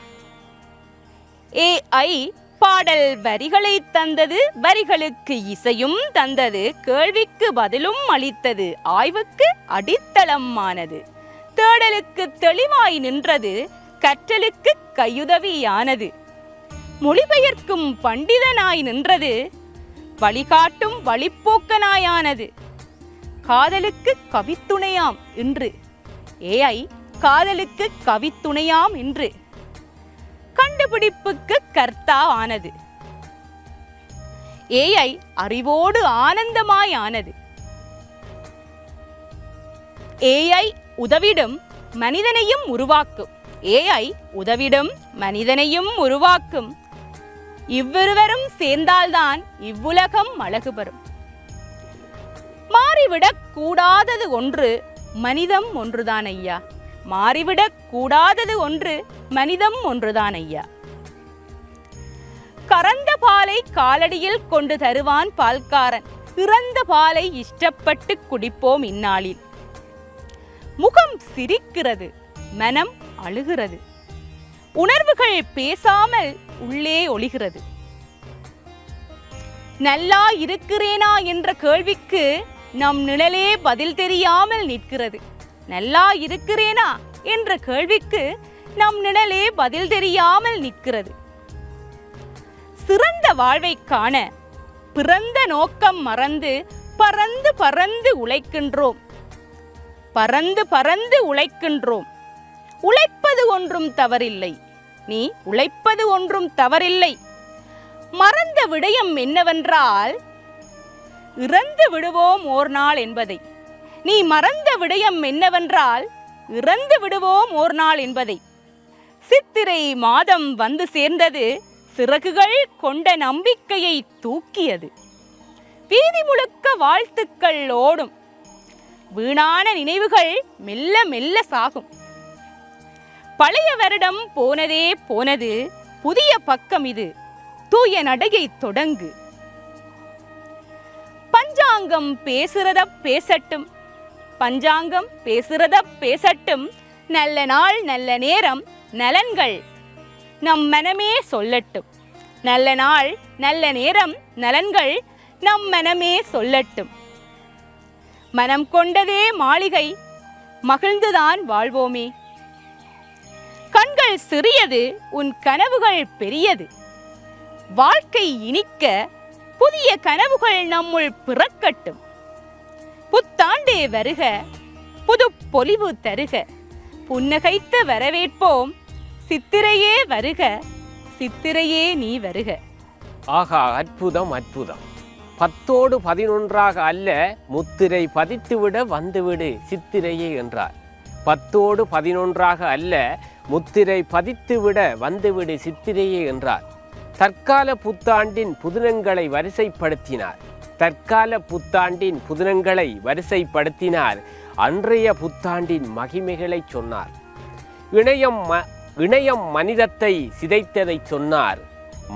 AI பாடல் வரிகளை தந்தது, வரிகளுக்கு இசையும் தந்தது, கேள்விக்கு பதிலும் அளித்தது, ஆய்வுக்கு அடித்தளமானது, தேடலுக்கு தெளிவாய் நின்றது, கற்றலுக்கு கையுதவியானது, மொழிபெயர்க்கும் பண்டிதனாய் நின்றது, வழிகாட்டும் வழிப்போக்கனாயானது. காதலுக்கு கவித்துணையாம் இன்று. AI காதலுக்கு கவித்துணையாம் இன்று. கண்டுபிடிப்புக்கு கர்த்தா ஆனது. AI அறிவோடு ஆனந்தமாய் ஆனது. AI உதவிடும் மனிதனையும் உருவாக்கும். AI உதவிடும் மனிதனையும் உருவாக்கும். இவ்விருவரும் சேர்ந்தால்தான் இவ்வுலகம் அழகு பெறும். மாறிவிடக் கூடாதது ஒன்று, மனிதம் ஒன்றுதான் ஐயா. மாறிவிடக் கூடாதது ஒன்று, மனிதம் ஒன்றுதான் ஐயா. கறந்த பாலை காலடியில் கொண்டு தருவான் பால்காரன். இறந்த பாலை இஷ்டப்பட்டு குடிப்போம் இந்நாளில். முகம் சிரிக்கிறது, மனம் அழுகிறது. உணர்வுகள் பேசாமல் உள்ளே ஒளிகிறது. நல்லா இருக்கிறேனா என்ற கேள்விக்கு நம் நிழலே பதில் தெரியாமல் நிற்கிறது. நல்லா இருக்கிறேனா என்ற கேள்விக்கு நம் நிழலே பதில் தெரியாமல் நிற்கிறது. சிறந்த வாழ்வை காண பிறந்த நோக்கம் மறந்து பறந்து பறந்து உழைக்கின்றோம். பறந்து பறந்து உழைக்கின்றோம். உழைப்பது ஒன்றும் தவறில்லை. நீ உழைப்பது ஒன்றும் தவறில்லை. மறந்த விடயம் என்னவென்றால் இறந்து விடுவோம் ஓர் நாள் என்பதை. நீ மறந்த விடயம் என்னவென்றால் இறந்து விடுவோம் ஓர் நாள் என்பதை. சித்திரை மாதம் வந்து சேர்ந்தது, சிறகுகள் கொண்ட நம்பிக்கையை தூக்கியது. வீதி முழுக்க வாழ்த்துக்கள் ஓடும். வீணான நினைவுகள் மெல்ல மெல்ல சாகும். பழைய வருடம் போனதே போனது, புதிய பக்கம் இது, தூய நடையை தொடங்கு. பஞ்சாங்கம் பேசுறத பேசட்டும். பஞ்சாங்கம் பேசுறத பேசட்டும். நல்ல நாள் நல்ல நேரம் நலன்கள் நம் மனமே சொல்லட்டும். நல்ல நாள் நல்ல நேரம் நலன்கள் நம் மனமே சொல்லட்டும். மனம் கொண்டதே மாளிகை, மகிழ்ந்துதான் வாழ்வோமே. கண்கள் சிறியது, உன் கனவுகள் பெரியது. வாழ்க்கை இனிக்க புதிய கனவுகள் நம்முள் பிறக்கட்டும். புத்தாண்டே வருக, புது பொலிவு தருக. புன்னகைத்து வரவேற்போம், சித்திரையே வருக, சித்திரையே நீ வருக. ஆகா, அற்புதம் அற்புதம். 10ஓடு 11ஆக அல்ல, முத்திரை பதித்துவிட வந்துவிடு சித்திரையே என்றார். 10ஓடு 11ஆக அல்ல, முத்திரை பதித்துவிட வந்துவிடு சித்திரையே என்றார். தற்கால புத்தாண்டின் புதினங்களை வரிசைப்படுத்தினார். தற்கால புத்தாண்டின் புதினங்களை வரிசைப்படுத்தினார். அன்றைய புத்தாண்டின் மகிமைகளை சொன்னார். இணையம் மனிதத்தை சிதைத்ததை சொன்னார்.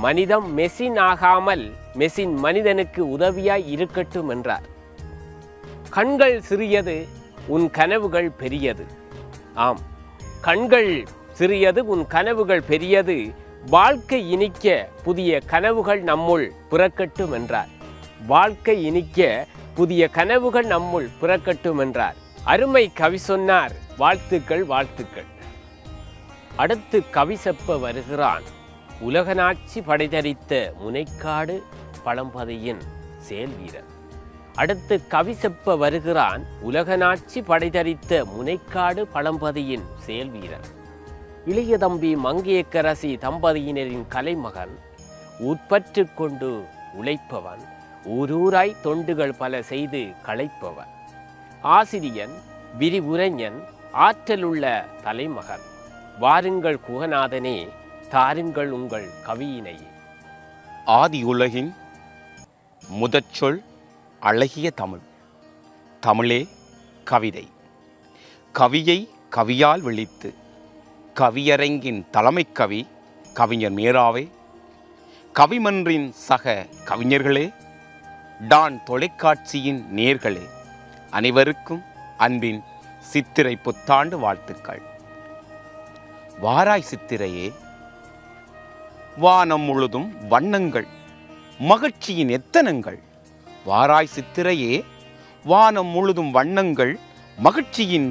மனிதம் மெஷின் ஆகாமல் மெஷின் மனிதனுக்கு உதவியாய் இருக்கட்டும் என்றார். கண்கள் சிறியது, உன் கனவுகள் பெரியது. ஆம், கண்கள் சிறியது, உன் கனவுகள் பெரியது. வாழ்க்கை இனிக்க புதிய கனவுகள் நம்முள் பிறக்கட்டும் என்றார். வாழ்க்கை இனிக்க புதிய கனவுகள் நம்முள் பிறக்கட்டும் என்றார். அருமை கவி சொன்னார். வாழ்த்துக்கள் வாழ்த்துக்கள். அடுத்து கவி செப்ப வருகிறான். உலகநாட்சி படைதரித்த முனைக்காடு பழம்பதியின் செயல்வீரன். அடுத்து கவி செப்ப வருகிறான். உலகநாட்சி படைதரித்த முனைக்காடு பழம்பதியின் செயல்வீரன். இளைய தம்பி மங்கையக்கரசி தம்பதியினரின் கலைமகன். உட்பற்று கொண்டு உழைப்பவன், ஊரூராய் தொண்டுகள் பல செய்து களைப்பவன். ஆசிரியன், விரிவுரைஞன், ஆற்றலுள்ள தலைமகன். வாருங்கள் குகநாதனே, தாருங்கள் உங்கள் கவியினையே. ஆதி உலகின் முதற்சொல் அழகிய தமிழ். தமிழே கவிதை. கவியை கவியால் விழித்து கவியரங்கின் தலைமை கவி கவிஞர் மேராவே, கவிமன்றின் சக கவிஞர்களே, டான் தொலைக்காட்சியின் நேர்களே, அனைவருக்கும் அன்பின் சித்திரை புத்தாண்டு வாழ்த்துக்கள். வாராய் சித்திரையே, வானம் முழுதும் வண்ணங்கள், மகிழ்ச்சியின் எத்தனங்கள். வாராய் சித்திரையே, வானம் முழுதும் வண்ணங்கள், மகிழ்ச்சியின்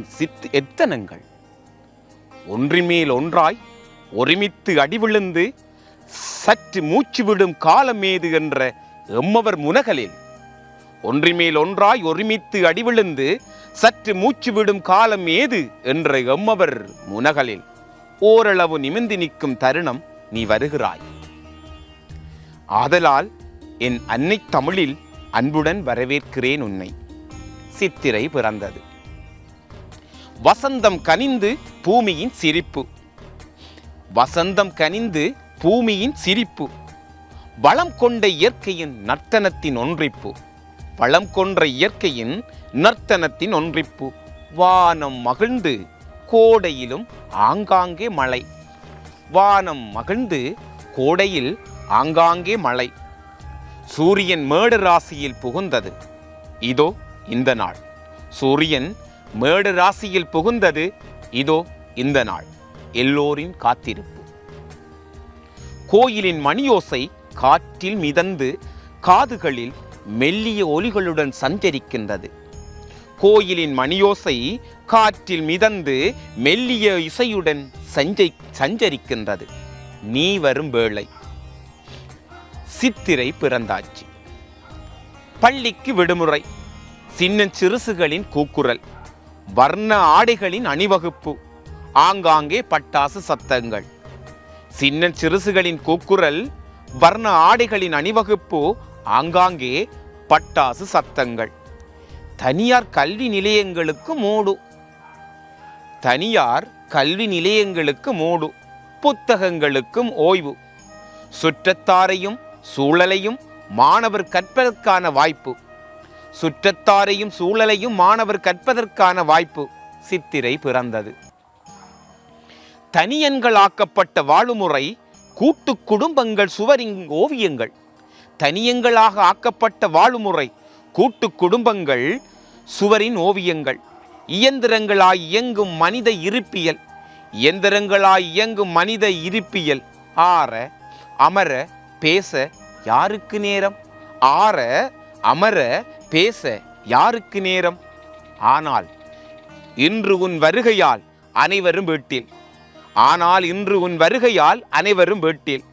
எத்தனங்கள். ஒன்றிமேல் ஒன்றாய் ஒருமித்து அடிவிழுந்து சற்று மூச்சு விடும் காலமேது என்ற எம்மவர் முனகலில். ஒன்றிமேல் ஒன்றாய் ஒருமித்து அடிவிழுந்து சற்று மூச்சு விடும் காலம் ஏது என்ற எம்மவர் முனகலில் ஓரளவு நிமிர்ந்து நிற்கும் தருணம் நீ வருகிறாய். ஆதலால் என் அன்னை தமிழில் அன்புடன் வரவேற்கிறேன் உன்னை. சித்திரை பிறந்தது. வசந்தம் கனிந்து பூமியின் சிரிப்பு. வசந்தம் கனிந்து பூமியின் சிரிப்பு. வளம் கொண்ட இயற்கையின் நர்த்தனத்தின் ஒன்றிப்பு. வளம் கொன்ற இயற்கையின் நர்த்தனத்தின் ஒன்றிப்பு. வானம் மகிழ்ந்து கோடையிலும் ஆங்காங்கே மழை. வானம் மகிழ்ந்து கோடையில் ஆங்காங்கே மழை. சூரியன் மேடு ராசியில் புகுந்தது. இதோ இந்த நாள். சூரியன் மேடு ராசியில் புகுந்தது. இதோ இந்த நாள். எல்லோரின் காத்திருப்பு. கோயிலின் மணியோசை காற்றில் மிதந்து காதுகளில் மெல்லிய ஒலிகளுடன் சஞ்சரிக்கின்றது. கோயிலின் மணியோசை காற்றில் மிதந்து மெல்லிய இசையுடன் சஞ்சரிக்கின்றது. நீ வரும் வேளை. சித்திரை பிறந்தாச்சு. பள்ளிக்கு விடுமுறை. சின்ன சிறுசுகளின் கூக்குரல், வர்ண ஆடைகளின் அணிவகுப்பு, ஆங்காங்கே பட்டாசு சத்தங்கள். சின்ன சிறுசுகளின் கூக்குரல், வர்ண ஆடைகளின் அணிவகுப்பு, ஆங்காங்கே பட்டாசு சத்தங்கள். தனியார் கல்வி நிலையங்களுக்கு மூடு. தனியார் கல்வி நிலையங்களுக்கு மூடு. புத்தகங்களுக்கும் ஓய்வு. சுற்றத்தாரையும் சூழலையும் மாணவர் கற்பதற்கான வாய்ப்பு. சுற்றத்தாரையும் சூழலையும் மாணவர் கற்பதற்கான வாய்ப்பு. சித்திரை பிறந்தது. தனியன்களாக்கப்பட்ட வாழுமுறை, கூட்டு குடும்பங்கள் சுவரின் ஓவியங்கள். தனியங்களாக ஆக்கப்பட்ட வாழுமுறை, கூட்டு குடும்பங்கள் சுவரின் ஓவியங்கள். இயந்திரங்களாய் இயங்கும் மனித இருப்பியல். இயந்திரங்களாய் இயங்கும் மனித இருப்பியல். ஆற அமர பேச யாருக்கு நேரம்? ஆற அமர பேச யாருக்கு நேரம்? ஆனால் இன்று உன் வருகையால் அனைவரும் வீட்டில். ஆனால் இன்று உன் வருகையால் அனைவரும் வீட்டில்.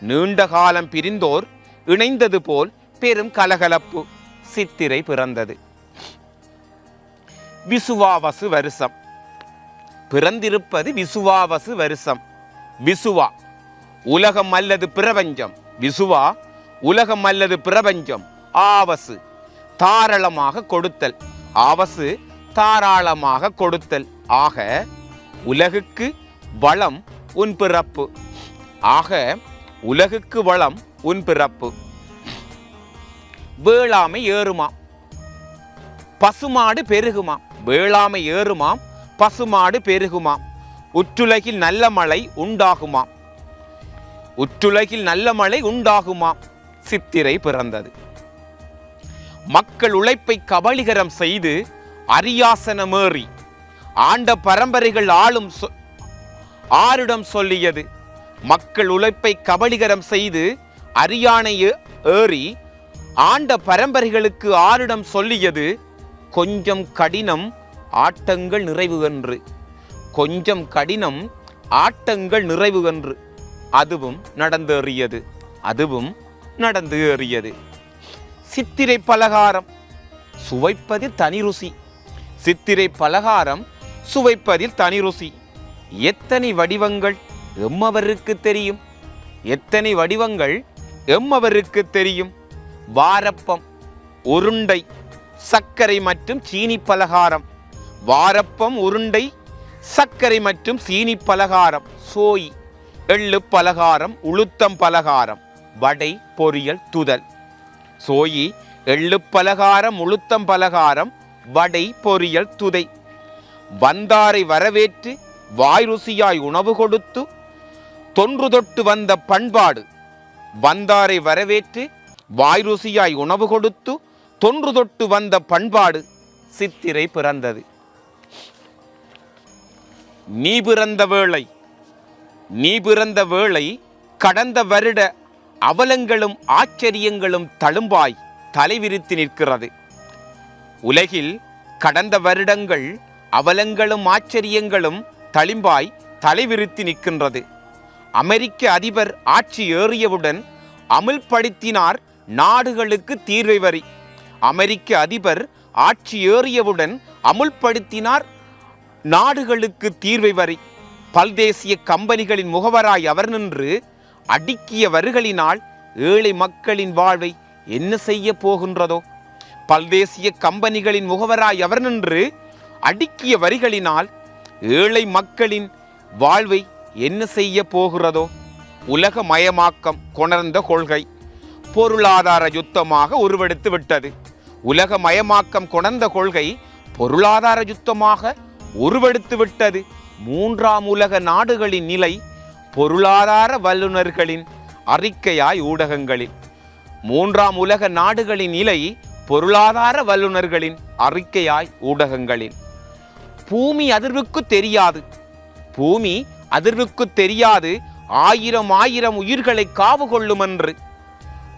நீண்ட காலம் பிரிந்தோர் இணைந்தது போல் பெரும் கலகலப்பு. சித்திரை பிறந்தது. விசுவாவசு வருஷம். பிறந்திருப்பது விசுவாவசு வருஷம். விசுவா உலகம் அல்லது பிரபஞ்சம். விசுவா உலகம் அல்லது பிரபஞ்சம். ஆவசு தாராளமாக கொடுத்தல். ஆவசு தாராளமாக கொடுத்தல். ஆக உலகுக்கு வளம் உன் பிறப்பு. ஆக உலகுக்கு வளம் உன் பிறப்பு. வேளாமை ஏறுமாம் பசுமாடு பெருகுமாம். வேளாமை ஏறுமாம் பசுமாடு பெருகுமாம். உற்றுலகில் நல்ல மழை உண்டாகுமாம். உற்றுலகில் நல்ல மழை உண்டாகுமாம். சித்திரை பிறந்தது. மக்கள் உழைப்பை கபலீகரம் செய்து அரியாசனமேறி ஆண்ட பரம்பரைகள் ஆளும் ஆரிடம் சொல்லியது. மக்கள் உழைப்பை கபலீகரம் செய்து அரியானை ஏறி ஆண்ட பரம்பரைகளுக்கு ஆரிடம் சொல்லியது. கொஞ்சம் கடினம் ஆட்டங்கள் நிறைவுகன்று. கொஞ்சம் கடினம் ஆட்டங்கள் நிறைவுகன்று. அதுவும் நடந்தேறியது. அதுவும் நடந்து ஏறியது. சித்திரை பலகாரம் சுவைப்பதில் தனி ருசி. சித்திரை பலகாரம் சுவைப்பதில் தனி ருசி. எத்தனை வடிவங்கள் எம்மவருக்கு தெரியும். எத்தனை வடிவங்கள் எம்மவருக்கு தெரியும். வாரப்பம் உருண்டை சர்க்கரை மற்றும் சீனி பலகாரம். வாரப்பம் உருண்டை சர்க்கரை மற்றும் சீனி பலகாரம். சோய் எள்ளு பலகாரம் உளுத்தம் பலகாரம். வடை பொரியல் துதல். சோயி எள்ளு பலகாரம் உளுத்தம் பலகாரம் வடை பொரியல் துதை. வந்தாரை வரவேற்று வாய் ருசியாய் உணவு கொடுத்து தொன்று தொட்டு வந்த பண்பாடு. வந்தாரை வரவேற்று வாய் ருசியாய் உணவு கொடுத்து தொன்று தொட்டு வந்த பண்பாடு. சித்திரை பிறந்தது. நீ பிறந்த வேளை. நீ பிறந்த வேளை கடந்த வருட அவலங்களும் ஆச்சரியங்களும் தழும்பாய் தலைவிரித்து நிற்கிறது. உலகில் கடந்த வருடங்கள் அவலங்களும் ஆச்சரியங்களும் தழும்பாய் தலைவிரித்து நிற்கின்றது. அமெரிக்க அதிபர் ஆட்சி ஏறியவுடன் அமுல்படுத்தினார் நாடுகளுக்கு தீர்வை வரி. அமெரிக்க அதிபர் ஆட்சி ஏறியவுடன் அமுல்படுத்தினார் நாடுகளுக்கு தீர்வை வரி. பல்தேசிய கம்பெனிகளின் முகவராய் அவர் நின்று அடுக்கிய வரிகளினால் ஏழை மக்களின் வாழ்வை என்ன செய்ய போகின்றதோ. பல்தேசிய கம்பெனிகளின் முகவராய் அவர் நின்று அடுக்கிய வரிகளினால் ஏழை மக்களின் வாழ்வை என்ன செய்ய போகிறதோ. உலக மயமாக்கம் கொணர்ந்த கொள்கை பொருளாதார யுத்தமாக உருவெடுத்து விட்டது. உலக மயமாக்கம் கொணர்ந்த கொள்கை பொருளாதார யுத்தமாக உருவெடுத்து விட்டது. மூன்றாம் உலக நாடுகளின் நிலை பொருளாதார வல்லுநர்களின் அறிக்கையாய் ஊடகங்களில். மூன்றாம் உலக நாடுகளின் நிலை பொருளாதார வல்லுநர்களின் அறிக்கையாய் ஊடகங்களில். பூமி அதிர்வுக்கு தெரியாது. பூமி அதிர்வுக்கு தெரியாது ஆயிரம் ஆயிரம் உயிர்களை காவு கொள்ளும் என்று.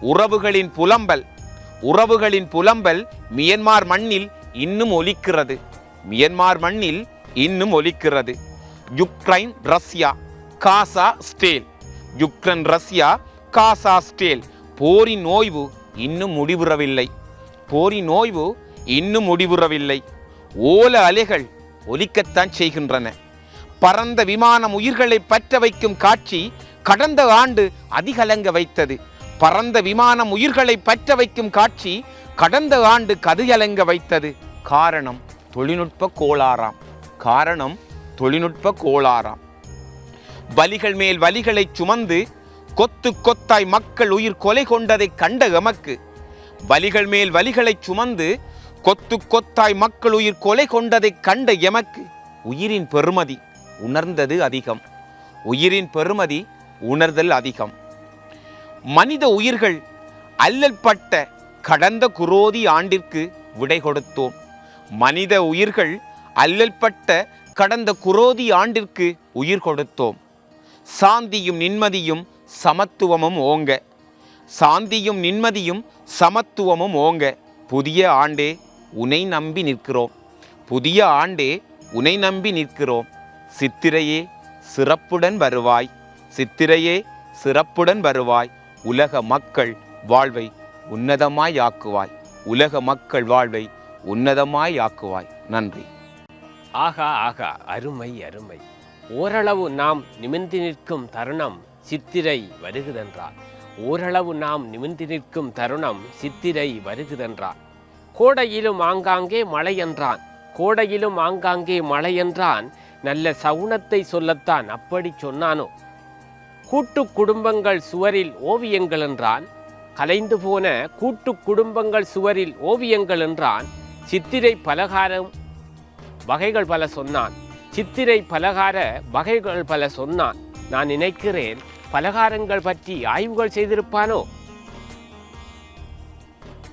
உறவுகளின் புலம்பல். உறவுகளின் புலம்பல் மியன்மார் மண்ணில் இன்னும் ஒலிக்கிறது. மியன்மார் மண்ணில் இன்னும் ஒலிக்கிறது. யுக்ரைன் ரஷ்யா காசா ஸ்டேல். யுக்ரைன் ரஷ்யா காசா ஸ்டேல். போரின் ஓய்வு இன்னும் முடிவுறவில்லை. போரின் ஓய்வு இன்னும் முடிவுறவில்லை. ஓல அலைகள் ஒலிக்கத்தான் செய்கின்றன. பறந்த விமானம் உயிர்களை பற்ற வைக்கும் காட்சி கடந்த ஆண்டு அதிகலங்க வைத்தது. பறந்த விமானம் உயிர்களை பற்ற வைக்கும் காட்சி கடந்த ஆண்டு கதிகலங்க வைத்தது. காரணம் தொழில்நுட்ப கோளாறாம். காரணம் தொழில்நுட்ப கோளாறாம். வலிகள் மேல் வலிகளை சுமந்து கொத்து கொத்தாய் மக்கள் உயிர் கொலை கொண்டதை கண்ட எமக்கு. வலிகள் மேல் வலிகளை சுமந்து கொத்து கொத்தாய் மக்கள் உயிர் கொலை கொண்டதை கண்ட எமக்கு உயிரின் பெருமதி உணர்ந்தது அதிகம். உயிரின் பெருமதி உணர்தல் அதிகம். மனித உயிர்கள் அல்லல்பட்ட கடந்த குரோதி ஆண்டிற்கு விடை கொடுத்தோம். மனித உயிர்கள் அல்லல்பட்ட கடந்த குரோதி ஆண்டிற்கு உயிர் கொடுத்தோம். சாந்தியும் நிம்மதியும் சமத்துவமும் ஓங்க. சாந்தியும் நிம்மதியும் சமத்துவமும் ஓங்க. புதிய ஆண்டே உன்னை நம்பி நிற்கிறோம். புதிய ஆண்டே உன்னை நம்பி நிற்கிறோம். சித்திரையே சிறப்புடன் வருவாய். சித்திரையே சிறப்புடன் வருவாய். உலக மக்கள் வாழ்வை உன்னதமாய் ஆக்குவாய். உலக மக்கள் வாழ்வை உன்னதமாய் ஆக்குவாய். நன்றி. ஆகா ஆகா, அருமை அருமை. ஓரளவு நாம் நிமிர்ந்து நிற்கும் தருணம் சித்திரை வருகுதென்றார். ஓரளவு நாம் நிமிர்ந்து நிற்கும் தருணம் சித்திரை வருகுதென்றார். கோடையிலும் ஆங்காங்கே மழை என்றான். கோடையிலும் ஆங்காங்கே மழை என்றான். நல்ல சகுனத்தை சொல்லத்தான் அப்படி சொன்னானோ. கூட்டு குடும்பங்கள் சுவரில் ஓவியங்கள் என்றான். கலைந்து போன கூட்டு குடும்பங்கள் சுவரில் ஓவியங்கள் என்றான். சித்திரை பலகாரம் வகைகள் பல சொன்னான். சித்திரை பலகார வகைகள் பல சொன்னான். நான் நினைக்கிறேன் பலகாரங்கள் பற்றி ஆய்வுகள் செய்திருப்பானோ.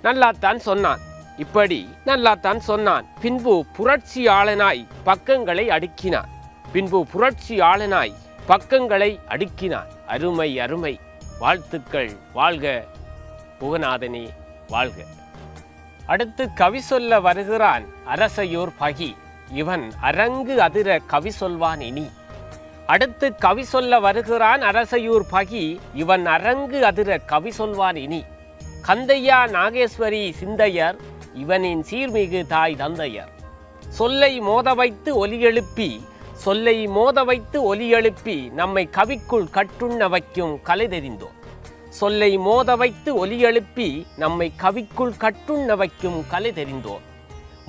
நல்லாத்தான் சொன்னான். இப்படி நல்லாத்தான் சொன்னான். பின்பு புரட்சியாளனாய் பக்கங்களை அடுக்கினான். பின்பு புரட்சியாளனாய் பக்கங்களை அடுக்கினான். அருமை அருமை. வாழ்த்துக்கள். வாழ்க புகநாதனே வாழ்க. அடுத்து கவி சொல்ல வருகிறான் அரசையோர் பகி. இவன் அரங்கு அதிர கவி சொல்வான் இனி. அடுத்து கவி சொல்ல வருகிறான் அரசையூர் பகி. இவன் அரங்கு அதிர கவி சொல்வான் இனி. கந்தையா நாகேஸ்வரி சிந்தையர் இவனின் சீர்மிகு தாய் தந்தையர். சொல்லை மோத வைத்து ஒலி எழுப்பி, சொல்லை மோத வைத்து ஒலி எழுப்பி நம்மை கவிக்குள் கட்டுண்ண வைக்கும் கலை தெரிந்தோம். சொல்லை மோத வைத்து ஒலி எழுப்பி நம்மை கவிக்குள் கட்டுண்ண வைக்கும் கலை தெரிந்தோம்.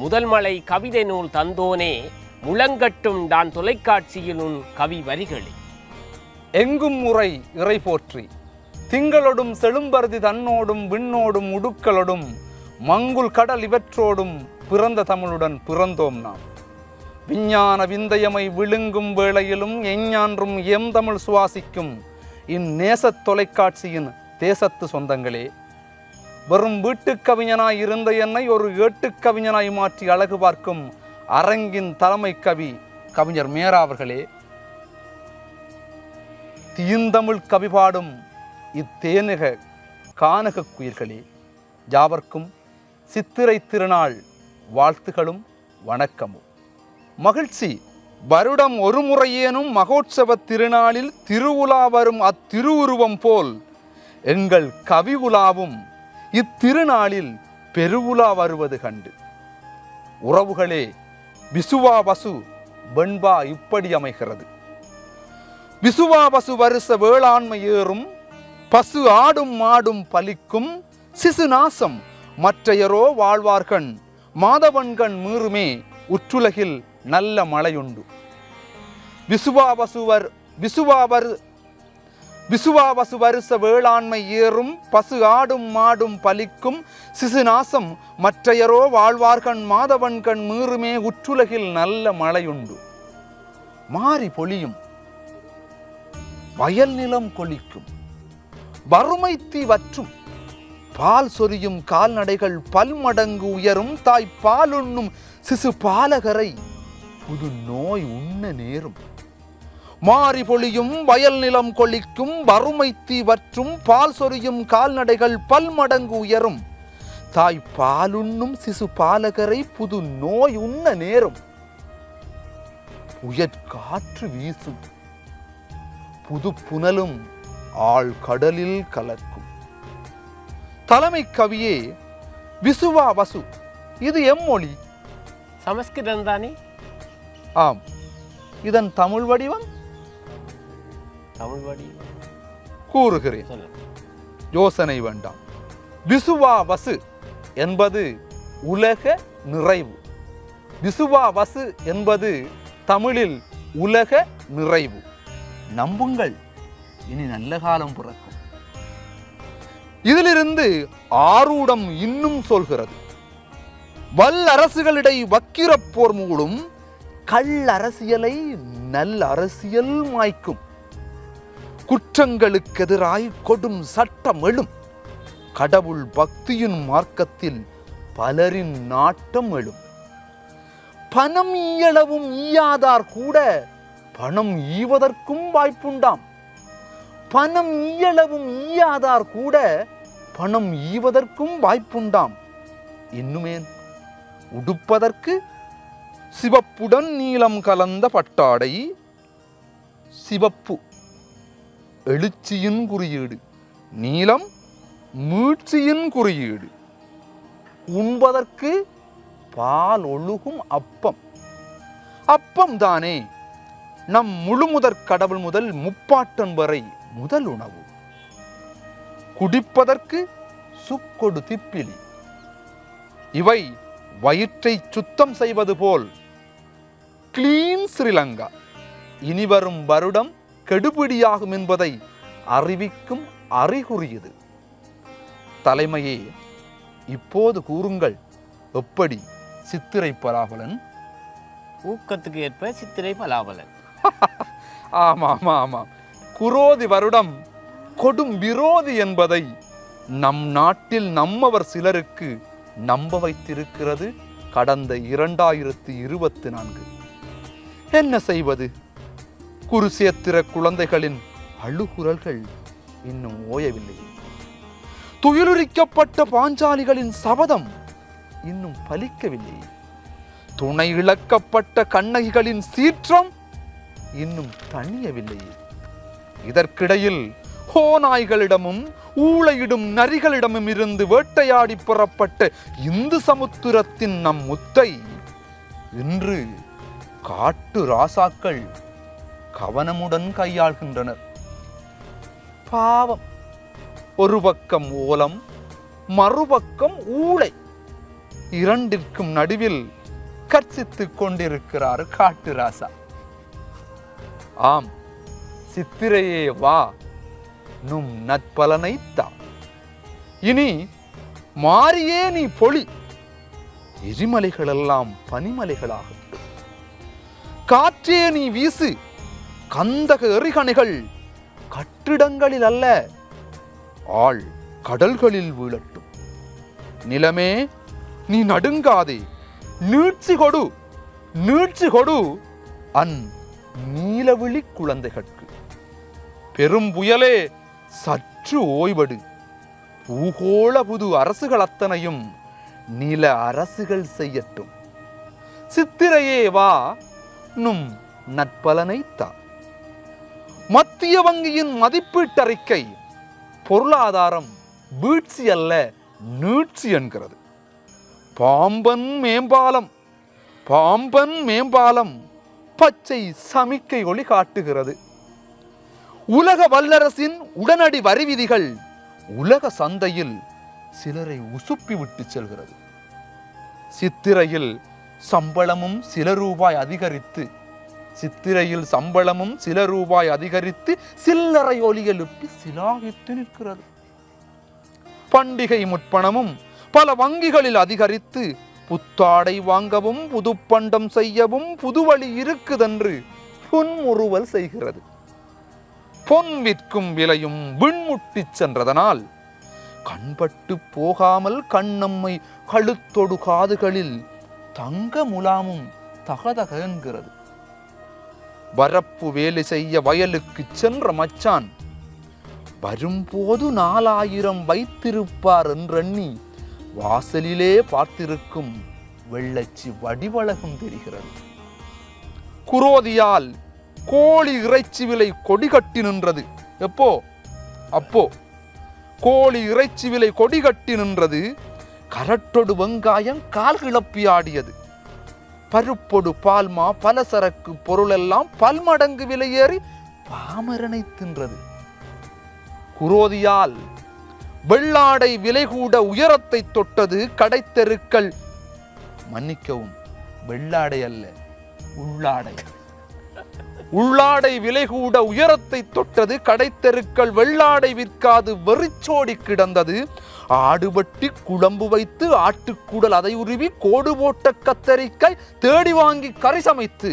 முதல் மலை கவிதை நூல் தந்தோனே, முழங்கட்டும் தான் தொலைக்காட்சியில் உன் கவி வரிகளே. எங்கும் முறை இறை போற்றி, திங்களொடும் செழும்பருதி தன்னோடும் விண்ணோடும் உடுக்களொடும் மங்குல் கடல் இவற்றோடும் பிறந்த தமிழுடன் பிறந்தோம் நாம். விஞ்ஞான விந்தயமை விழுங்கும் வேளையிலும் எஞ்ஞான்றும் எம் தமிழ் சுவாசிக்கும் இந்நேசத் தொலைக்காட்சியின் தேசத்து சொந்தங்களே, வெறும் வீட்டுக் கவிஞனாய் இருந்த என்னை ஒரு ஏட்டுக் கவிஞனாய் மாற்றி அழகு பார்க்கும் அரங்கின் தலைமை கவி கவிஞர் மேரா அவர்களே, தீந்தமிழ் கவி பாடும் இத்தேனக கானக குயில்களே, யாவர்க்கும் சித்திரை திருநாள் வாழ்த்துகளும் வணக்கமும். மகிழ்ச்சி. வருடம் ஒரு முறையேனும் மகோற்சவ திருநாளில் திருவுலா வரும் அத்திருவுருவம் போல் எங்கள் கவி உலாவும் இத்திருநாளில் பெருவுலா வருவது கண்டு. உறவுகளே, விசுவாபசு வெண்பா இப்படி அமைகிறது. விசுவாபசு வருஷ வேளாண்மை ஏறும், பசு ஆடும் மாடும் பலிக்கும், சிசு நாசம் மற்றையரோ வாழ்வார்கண், மாதவன்கண் மீறுமே உற்றுலகில் நல்ல மழையுண்டு. விசுவாபசு வருஷ வேளாண்மை ஏறும், பசு ஆடும் மாடும் பலிக்கும், சிசு நாசம் மற்றையரோ வாழ்வார்கண், மாதவன்கண் மீறுமே உற்றுலகில் நல்ல மழையுண்டு. மாறி பொழியும், வயல் நிலம் கொளிக்கும், வறுமை தீ வற்றும், பால் சொரியும் கால்நடைகள் பல்மடங்கு உயரும், தாய் பாலுண்ணும் சிசு பாலகரை புது நோய் உண்ண நேரும். மாறி பொழியும், வயல் நிலம் கொளிக்கும், வறுமை தீ வற்றும், பால் சொரியும் கால்நடைகள் பல்மடங்கு உயரும், தாய் பாலுண்ணும் சிசு பாலகரை புது நோய் உண்ண நேரும். உயர்காற்று வீசும், புது புனலும் ஆழ் கடலில் கலக்கும். தலைமை கவியே விசுவாபசு, இது எம்மொழி? சமஸ்கிருதம் தானே? ஆம். இதன் தமிழ் வடிவம் தமிழ் வடிவம் கூறுகிறேன், யோசனை வேண்டாம். விசுவாவசு என்பது உலக நிறைவு. விசுவாவசு என்பது தமிழில் உலக நிறைவு. நம்புங்கள், இனி நல்ல காலம் பிறக்கும். இதிலிருந்து ஆரூடம் இன்னும் சொல்கிறது, வல்லரசுகளிடை வக்கிரப்போர் மூடும், கள்ளரசியலை நல்ல அரசியல் மாய்க்கும். குற்றங்களுக்கு எதிராய் கொடும் சட்டம் எழும், கடவுள் பக்தியின் மார்க்கத்தில் பலரின் நாட்டம் எழும். பணம் ஈயளவும் ஈயாதார் கூட பணம் ஈவதற்கும் வாய்ப்புண்டாம். பணம் ஈயளவும் ஈயாதார் கூட பணம் ஈவதற்கும் வாய்ப்புண்டாம். இன்னுமேன் உடுப்பதற்கு சிவப்புடன் நீலம் கலந்த பட்டாடை, சிவப்பு எழுச்சியின் குறியீடு, நீலம் மீட்சியின் குறியீடு. உண்பதற்கு பால் ஒழுகும் அப்பம், அப்பம் தானே நம் முழுமுதற் கடவுள் முதல் முப்பாட்டன் வரை முதல் உணவு. குடிப்பதற்கு சுக்கொடு திப்பிலி. இவை வயிற்றை சுத்தம் செய்வது போல் கிளீன் ஸ்ரீலங்கா இனிவரும் வருடம் கெடுபிடியாகும் என்பதை அறிவிக்கும் அறிகுறி இது. தலைமையே, இப்போது கூறுங்கள், எப்படி சித்திரை பலாபலன்? ஊக்கத்துக்கு ஏற்ப சித்திரை பலாபலன். ஆமாம் ஆமாம், குரோதி வருடம் கொடும் விரோதி என்பதை நம் நாட்டில் நம்மவர் சிலருக்கு நம்ப வைத்திருக்கிறது கடந்த 2024. என்ன செய்வது? குருசேத்திர குழந்தைகளின் அழுகுரல்கள் இன்னும் ஓயவில்லை. துயிலுரிக்கப்பட்ட பாஞ்சாலிகளின் சபதம் இன்னும் பலிக்கவில்லை. துணை இழக்கப்பட்ட கண்ணகிகளின் சீற்றம் இன்னும் தணியவில்லை. இதற்கிடையில் ஹோநாய்களிடமும் ஊளையிடும் நரிகளிடமும் இருந்து வேட்டையாடி புறப்பட்ட இந்து சமுத்திரத்தின் நம் முத்தை இன்று காட்டு ராசாக்கள் கவனமுடன் கையாள்கின்றனர். பாவம், ஒரு பக்கம் ஓலம், மறுபக்கம் ஊளை, இரண்டிற்கும் நடுவில் கர்ச்சித்துக் கொண்டிருக்கிறார் காட்டு ராசா. ஆம், சித்திரையே வா, நும் நற்பலனை தா. இனி மாறியே நீ பொழி, எரிமலைகளெல்லாம் பனிமலைகளாகட்டும். காற்றே நீ வீசு, கந்தக எறிகணைகள் கட்டிடங்களில் அல்ல ஆள் கடல்களில் வீழட்டும். நிலமே நீ நடுங்காதே, நீட்சி கொடு, நீட்சி கொடு அன் நீலவிழி குழந்தைகளுக்கு. பெரும் புயலே சற்று ஓய்வடு, பூகோள புது அரசுகள் அத்தனையும் நில அரசுகள் செய்யட்டும். சித்திரையே வா, நும் நற்பலனை தா. மத்திய வங்கியின் மதிப்பீட்டறிக்கை பொருளாதாரம் வீழ்ச்சி அல்ல நீட்சி என்கிறது. பாம்பன் மேம்பாலம், பாம்பன் மேம்பாலம் பச்சை சமிக்கை ஒளி காட்டுகிறது. உலக வல்லரசின் உடனடி வரி விதிகள் உலக சந்தையில் சிலரை உசுப்பி விட்டு செல்கிறது. சித்திரையில் சம்பளமும் சில ரூபாய் அதிகரித்து, சித்திரையில் சம்பளமும் சில ரூபாய் அதிகரித்து சில்லறை ஒலி எழுப்பி சிலாகித்து நிற்கிறது. பண்டிகை முற்பணமும் பல வங்கிகளில் அதிகரித்து புத்தாடை வாங்கவும் புதுப்பண்டம் செய்யவும் புதுவழி இருக்குதென்று புன்முறுவல் செய்கிறது. பொன் விற்கும் விலையும் விண்முட்டி சென்றதனால் கண்பட்டு போகாமல் கண்ணம்மை கழுத்தொடு காதுகளில் தங்க முலாமும் தகதக என்கிறது. வரப்பு வேலை செய்ய வயலுக்கு சென்ற மச்சான் வரும்போது 4000 வைத்திருப்பார் என்றெண்ணி வாசலிலே பார்த்திருக்கும் வெள்ளச்சி வடிவழகும் தெரிகிறது. குரோதியால் கோழி இறைச்சி விலை கொடி கட்டி நின்றது. எப்போ? அப்போ கோழி இறைச்சி விலை கொடி கட்டி நின்றது. கரட்டொடு வெங்காயம் கால் கிளப்பி ஆடியது. பருப்பொடு பால்மா பலசரக்கு பொருளெல்லாம் பல்மடங்கு விலையேறி பாமரனை தின்றது. குரோதியால் வெள்ளாடை விலை கூட உயரத்தை தொட்டது. கடைத்தெருக்கள், மன்னிக்கவும், வெள்ளாடை அல்ல உள்ளாடை, உள்ளாடை விலை கூட உயரத்தை தொட்டது. கடைத்தெருக்கள் வெள்ளாடை விற்காது வெறிச்சோடி கிடந்தது. ஆடுபட்டி குழம்பு வைத்து ஆட்டுக்குடல் அதை உருவி கோடு போட்ட கத்தரிக்காய் தேடி வாங்கி கறி சமைத்து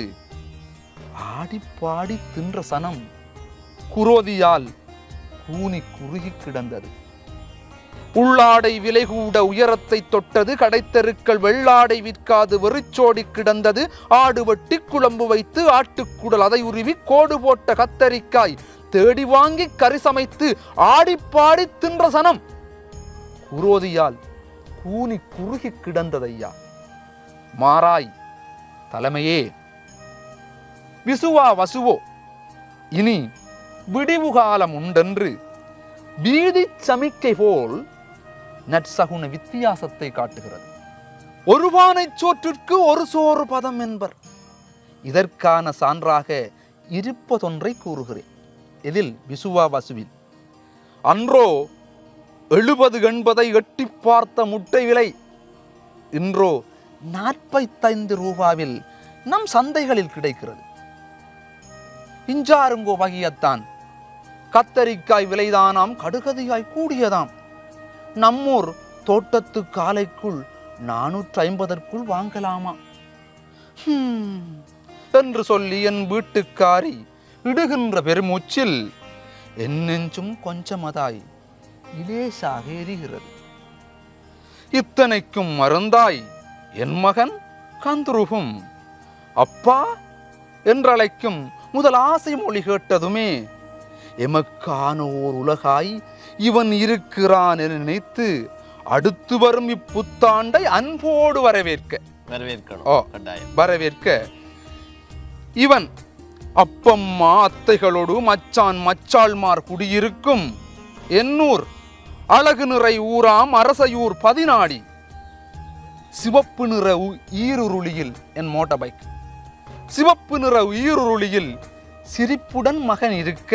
ஆடி பாடி தின்ற சனம் குரோதியால் கூனி குறுகி கிடந்தது. உள்ளாடை விலை கூட உயரத்தை தொட்டது. கடைத்தெருக்கள் வெள்ளாடை விற்காது வெறிச்சோடி கிடந்தது. ஆடுபட்டி குழம்பு வைத்து ஆட்டுக்குடல் அதை உருவி கோடு போட்ட கத்தரிக்காய் தேடி வாங்கி கறி சமைத்து ஆடிப்பாடி தின்ற சனம் குரோதியால் கூனி குறுகி கிடந்ததையா. மாறாய் தலைமையே, விசுவா வசுவோ, இனி விடிவு காலம் உண்டென்று வீதி சமிக்கை போல் நற்சகுன வித்தியாசத்தை காட்டுகிறது. ஒரு பானை சோற்றிற்கு ஒரு சோறு பதம் என்பர். இதற்கான சான்றாக இருப்பதொன்றை கூறுகிறேன். இதில் விசுவாவசுவில் அன்றோ 70-80 எட்டி பார்த்த முட்டை விலை இன்றோ 45 ரூபாவில் நம் சந்தைகளில் கிடைக்கிறது. இஞ்சாருங்கோ வகையத்தான் கத்தரிக்காய் விலைதானாம் கடுகதியாய் கூடியதாம். நம்மூர் தோட்டத்து காலைக்குள் 450 வாங்கலாமா என்று சொல்லி என் வீட்டுக்காரி இடுகின்ற பெருமூச்சில் என் நெஞ்சும் கொஞ்சமதாய் இலேசாக எரிகிறது. இத்தனைக்கும் மருந்தாய் என் மகன் கந்துருகும் அப்பா என்றழைக்கும் முதல் ஆசை மொழி கேட்டதுமே எமக்கான ஓர் உலகாய் இவன் இருக்கிறான் என நினைத்து அடுத்து வரும் இப்புத்தாண்டை அன்போடு வரவேற்க இவன் அப்பம்மா அத்தைகளோடு மச்சான் மச்சாள்மார் குடியிருக்கும் எண்ணூர் அழகு நிறை ஊராம் அரசையூர் 14 சிவப்பு நிற ஈருருளியில் என் மோட்டார் பைக் சிவப்பு நிற ஈருருளியில் சிரிப்புடன் மகன் இருக்க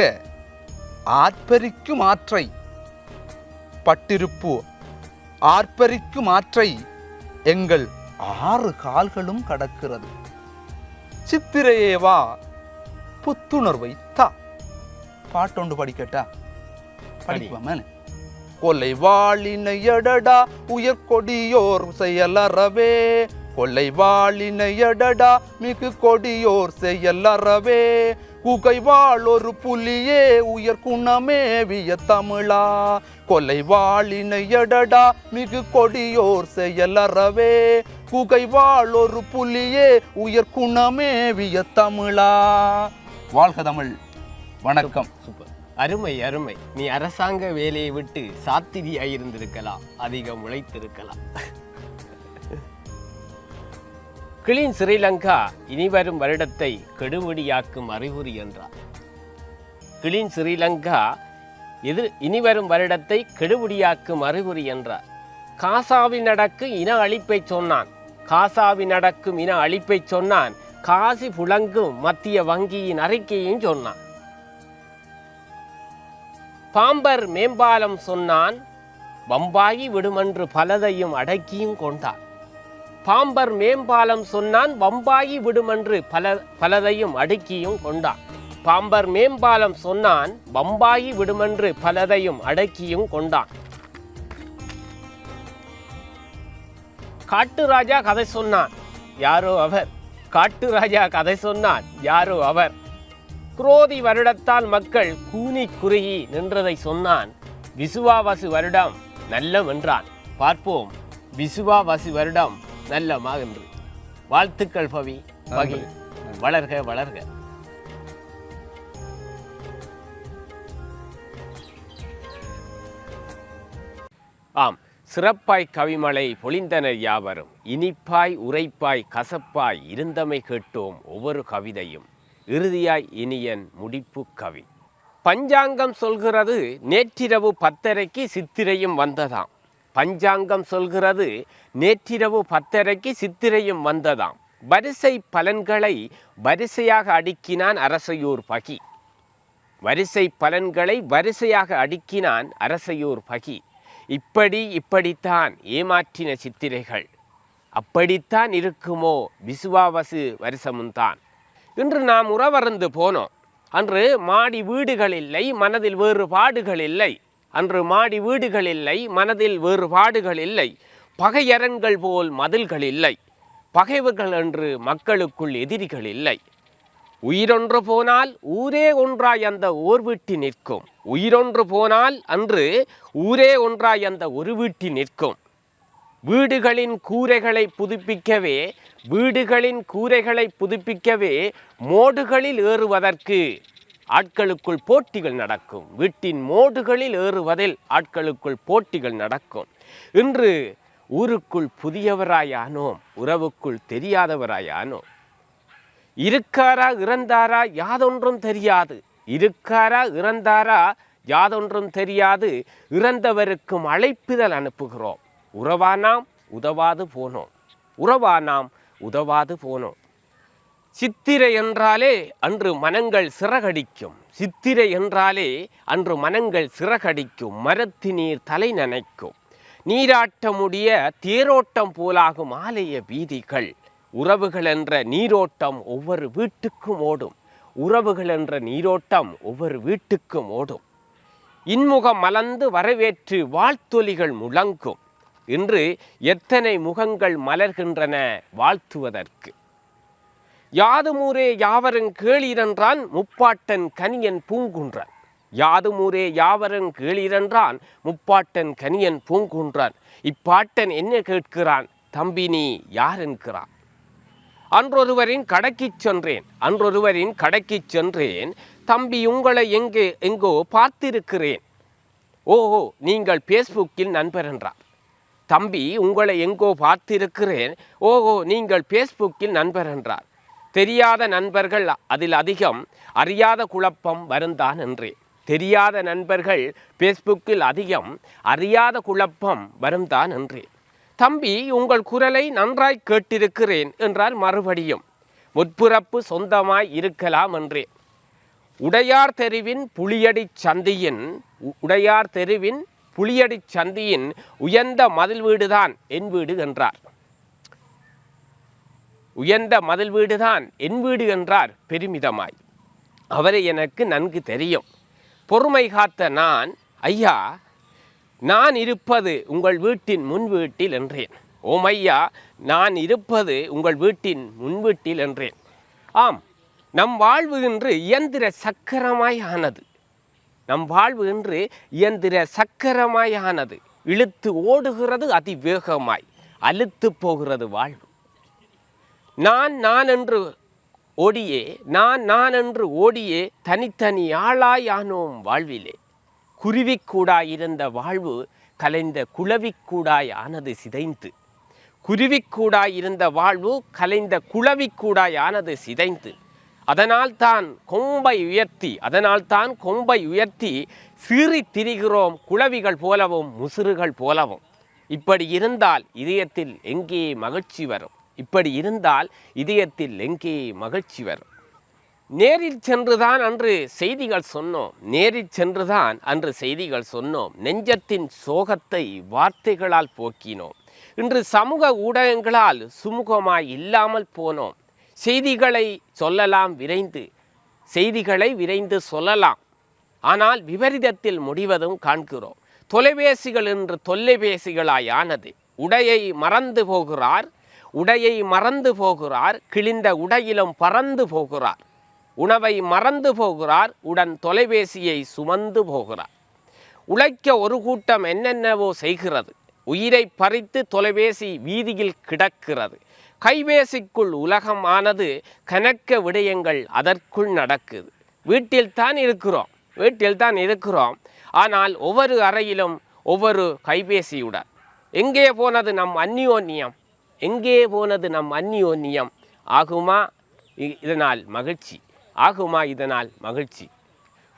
ஆர்ப்பரிக்கும் ஆற்றை பட்டிருப்பு ஆர்ப்பரிக்கும் ஆற்றை எங்கள் 6 கால்களும் கடக்கிறது. சித்திரையேவா புத்துணர்வை தா பாட்டொண்டு படிக்கட்டா படிப்போமே. கொல்லை வாழினையடடா உயர்கொடியோர் செயலறவே கொல்லை வாழினையடடா மிகு கொடியோர் செயலறவே குகை வாழ் ஒரு புலியே உயர் குணமேவிய தமிழா கொல்லை வாழினையடடா மிகு கொடியோர் செயலறவே குகை வாழ் ஒரு புலியே உயர் குணமேவிய தமிழா. வாழ்க தமிழ். வணக்கம். சூப்பர். அருமை அருமை. நீ அரசாங்க வேலையை விட்டு சாத்திரியாயிருந்திருக்கலாம், அதிகம் உழைத்திருக்கலாம். கிளீன் ஸ்ரீலங்கா இனிவரும் வருடத்தை கெடுபிடியாக்கும் அறிகுறி என்றார். கிளீன் ஸ்ரீலங்கா இனிவரும் வருடத்தை கெடுபிடியாக்கும் அறிகுறி என்றார். காசாவில் நடக்கும் இன அழிப்பை சொன்னான். காசாவில் நடக்கும் இன அழிப்பை சொன்னான். காசி புழங்கும் மத்திய வங்கியின் அறிக்கையையும் சொன்னான். பாம்பர் மேம்பாலம் சொன்னான். பம்பாயி விடுமென்று பலதையும் அடக்கியும் கொண்டான். பாம்பர் மேம்பாலம் சொன்னான். பம்பாயி விடுமென்று பலதையும் அடுக்கியும் கொண்டான். பாம்பர் மேம்பாலம் சொன்னான். பம்பாயி விடுமென்று பலதையும் அடக்கியும் கொண்டான். காட்டு ராஜா கதை சொன்னான். யாரோ அவர். காட்டு ராஜா கதை சொன்னான். யாரோ அவர். குரோதி வருடத்தால் மக்கள் கூனி குறுகி நின்றதை சொன்னான். விசுவாவசு வருடம் நல்லம் என்றான். பார்ப்போம் விசுவாவசு வருடம் நல்லமா என்று. வாழ்த்துக்கள் பவி. பகி வளர்க வளர்க. ஆம், சிறப்பாய் கவிமழை பொழிந்தனர் யாவரும். இனிப்பாய் உரைப்பாய் கசப்பாய் இருந்தமை கேட்டோம் ஒவ்வொரு கவிதையும். இறுதியாய் இனியன் முடிப்பு கவி. பஞ்சாங்கம் சொல்கிறது நேற்றிரவு 10:30 சித்திரையும் வந்ததாம். பஞ்சாங்கம் சொல்கிறது நேற்றிரவு 10:30 சித்திரையும் வந்ததாம். வரிசை பலன்களை வரிசையாக அடுக்கினான் அரசையூர் பகி. வரிசை பலன்களை வரிசையாக அடுக்கினான் அரசையூர் பகி. இப்படித்தான் ஏமாற்றின சித்திரைகள். அப்படித்தான் இருக்குமோ விசுவாவசு வருஷமும்தான். இன்று நாம் உறவறந்து போனோம். அன்று மாடி வீடுகள் இல்லை, மனதில் வேறுபாடுகள் இல்லை. அன்று மாடி வீடுகள் இல்லை, மனதில் வேறுபாடுகள் இல்லை. பகையரண்கள் போல் மதில்கள் இல்லை. பகைவர்கள் என்று மக்களுக்குள் எதிரிகள் இல்லை. உயிரொன்று போனால் ஊரே ஒன்றாய் அந்த ஓர் வீட்டி நிற்கும். உயிரொன்று போனால் அன்று ஊரே ஒன்றாய் அந்த ஒரு வீட்டி நிற்கும். வீடுகளின் கூரைகளை புதுப்பிக்கவே மோடுகளில் ஏறுவதற்கு ஆட்களுக்குள் போட்டிகள் நடக்கும். வீட்டின் மோடுகளில் ஏறுவதில் ஆட்களுக்குள் போட்டிகள் நடக்கும். இன்று ஊருக்குள் புதியவராயானோம், உறவுக்குள் தெரியாதவராயானோம். இருக்காரா இறந்தாரா யாதொன்றும் தெரியாது. இருக்காரா இறந்தாரா யாதொன்றும் தெரியாது. இறந்தவருக்கும் அழைப்புதல் அனுப்புகிறோம். உறவானாம் உதவாது போனோம். உறவானாம் உதவாது போனோம். சித்திரை என்றாலே அன்று மனங்கள் சிறகடிக்கும். சித்திரை என்றாலே அன்று மனங்கள் சிறகடிக்கும். மரத்து நீர் தலை நனைக்கும். நீராட்டமுடைய தேரோட்டம் போலாகும் ஆலய வீதிகள். உறவுகள் என்ற நீரோட்டம் ஒவ்வொரு வீட்டுக்கும் ஓடும். உறவுகள் என்ற நீரோட்டம் ஒவ்வொரு வீட்டுக்கும் ஓடும். இன்முகம் மலர்ந்து வரவேற்று வாழ்த்தொலிகள் முழங்கும். இன்று எத்தனை முகங்கள் மலர்கின்றன வாழ்த்துவதற்கு. யாதுமூரே யாவரும் கேளீரென்றான் முப்பாட்டன் கனியன் பூங்குன்றான். யாதுமூரே யாவரும் கேளீரென்றான் முப்பாட்டன் கனியன் பூங்குன்றான். இப்பாட்டன் என்ன கேட்கிறான்? தம்பி நீ யார் என்கிறான். அன்றொருவரின் கடைக்குச் சென்றேன். தம்பி உங்களை எங்கோ பார்த்திருக்கிறேன். ஓஹோ நீங்கள் பேஸ்புக்கில் நண்பர் என்றார். தம்பி உங்களை எங்கோ பார்த்திருக்கிறேன். ஓஹோ நீங்கள் பேஸ்புக்கில் நண்பர் என்றார். தெரியாத நண்பர்கள் அதில் அதிகம், அறியாத குழப்பம் வருந்தான் என்றேன். தெரியாத நண்பர்கள் பேஸ்புக்கில் அதிகம், அறியாத குழப்பம் வருந்தான் என்றேன். தம்பி உங்கள் குரலை நன்றாய் கேட்டிருக்கிறேன் என்றார் மறுபடியும். முற்புறப்பு சொந்தமாய் இருக்கலாம் என்றேன். உடையார் தெருவின் புளியடி சந்தியின் உயர்ந்த மதில் வீடுதான் என் வீடு என்றார். உயர்ந்த மதில் வீடுதான் என் வீடு என்றார் பெருமிதமாய். அவரை எனக்கு நன்கு தெரியும். பொறுமை காத்த நான், ஐயா நான் இருப்பது உங்கள் வீட்டின் முன் வீட்டில் என்றேன். ஓம் ஐயா நான் இருப்பது உங்கள் வீட்டின் முன் வீட்டில் என்றேன். ஆம், நம் வாழ்வு இன்று இயந்திர சக்கரமாய் ஆனது. நம் வாழ்வு இன்று இயந்திர சக்கரமாய் ஆனது. இழுத்து ஓடுகிறது அதிவேகமாய், அலுத்து போகிறது வாழ்வு. நான் என்று ஓடியே தனித்தனி ஆளாய் ஆனோம் வாழ்விலே. குருவிக்கூடாய் இருந்த வாழ்வு கலைந்த குளவிக்கூடாய் ஆனது சிதைந்து. குருவிக்கூடாய் இருந்த வாழ்வு கலைந்த குளவிக்கூடாய் ஆனது சிதைந்து. அதனால் தான் கொம்பை உயர்த்தி சீறி திரிகிறோம் குளவிகள் போலவும் முசுறுகள் போலவும். இப்படி இருந்தால் இதயத்தில் எங்கே மகிழ்ச்சி வரும்? நேரில் சென்றுதான் அன்று செய்திகள் சொன்னோம். நெஞ்சத்தின் சோகத்தை வார்த்தைகளால் போக்கினோம். இன்று சமூக ஊடகங்களால் சுமூகமாய் இல்லாமல் போனோம். செய்திகளை விரைந்து சொல்லலாம். ஆனால் விபரீதத்தில் முடிவதும் காண்கிறோம். தொலைபேசிகள் என்று தொல்லைபேசிகளாய் ஆனது. உடையை மறந்து போகிறார். கிழிந்த உடையிலும் பறந்து போகிறார். உணவை மறந்து போகிறார். உடன் தொலைபேசியை சுமந்து போகிறார். உழைக்க ஒரு கூட்டம் என்னென்னவோ செய்கிறது. உயிரை பறித்து தொலைபேசி வீதியில் கிடக்கிறது. கைபேசிக்குள் உலகம் ஆனது. கணக்க விடயங்கள் அதற்குள் நடக்குது. வீட்டில் தான் இருக்கிறோம். ஆனால் ஒவ்வொரு அறையிலும் ஒவ்வொரு கைபேசியுடன். எங்கே போனது நம் அந்நியோன்யம்? ஆகுமா இதனால் மகிழ்ச்சி?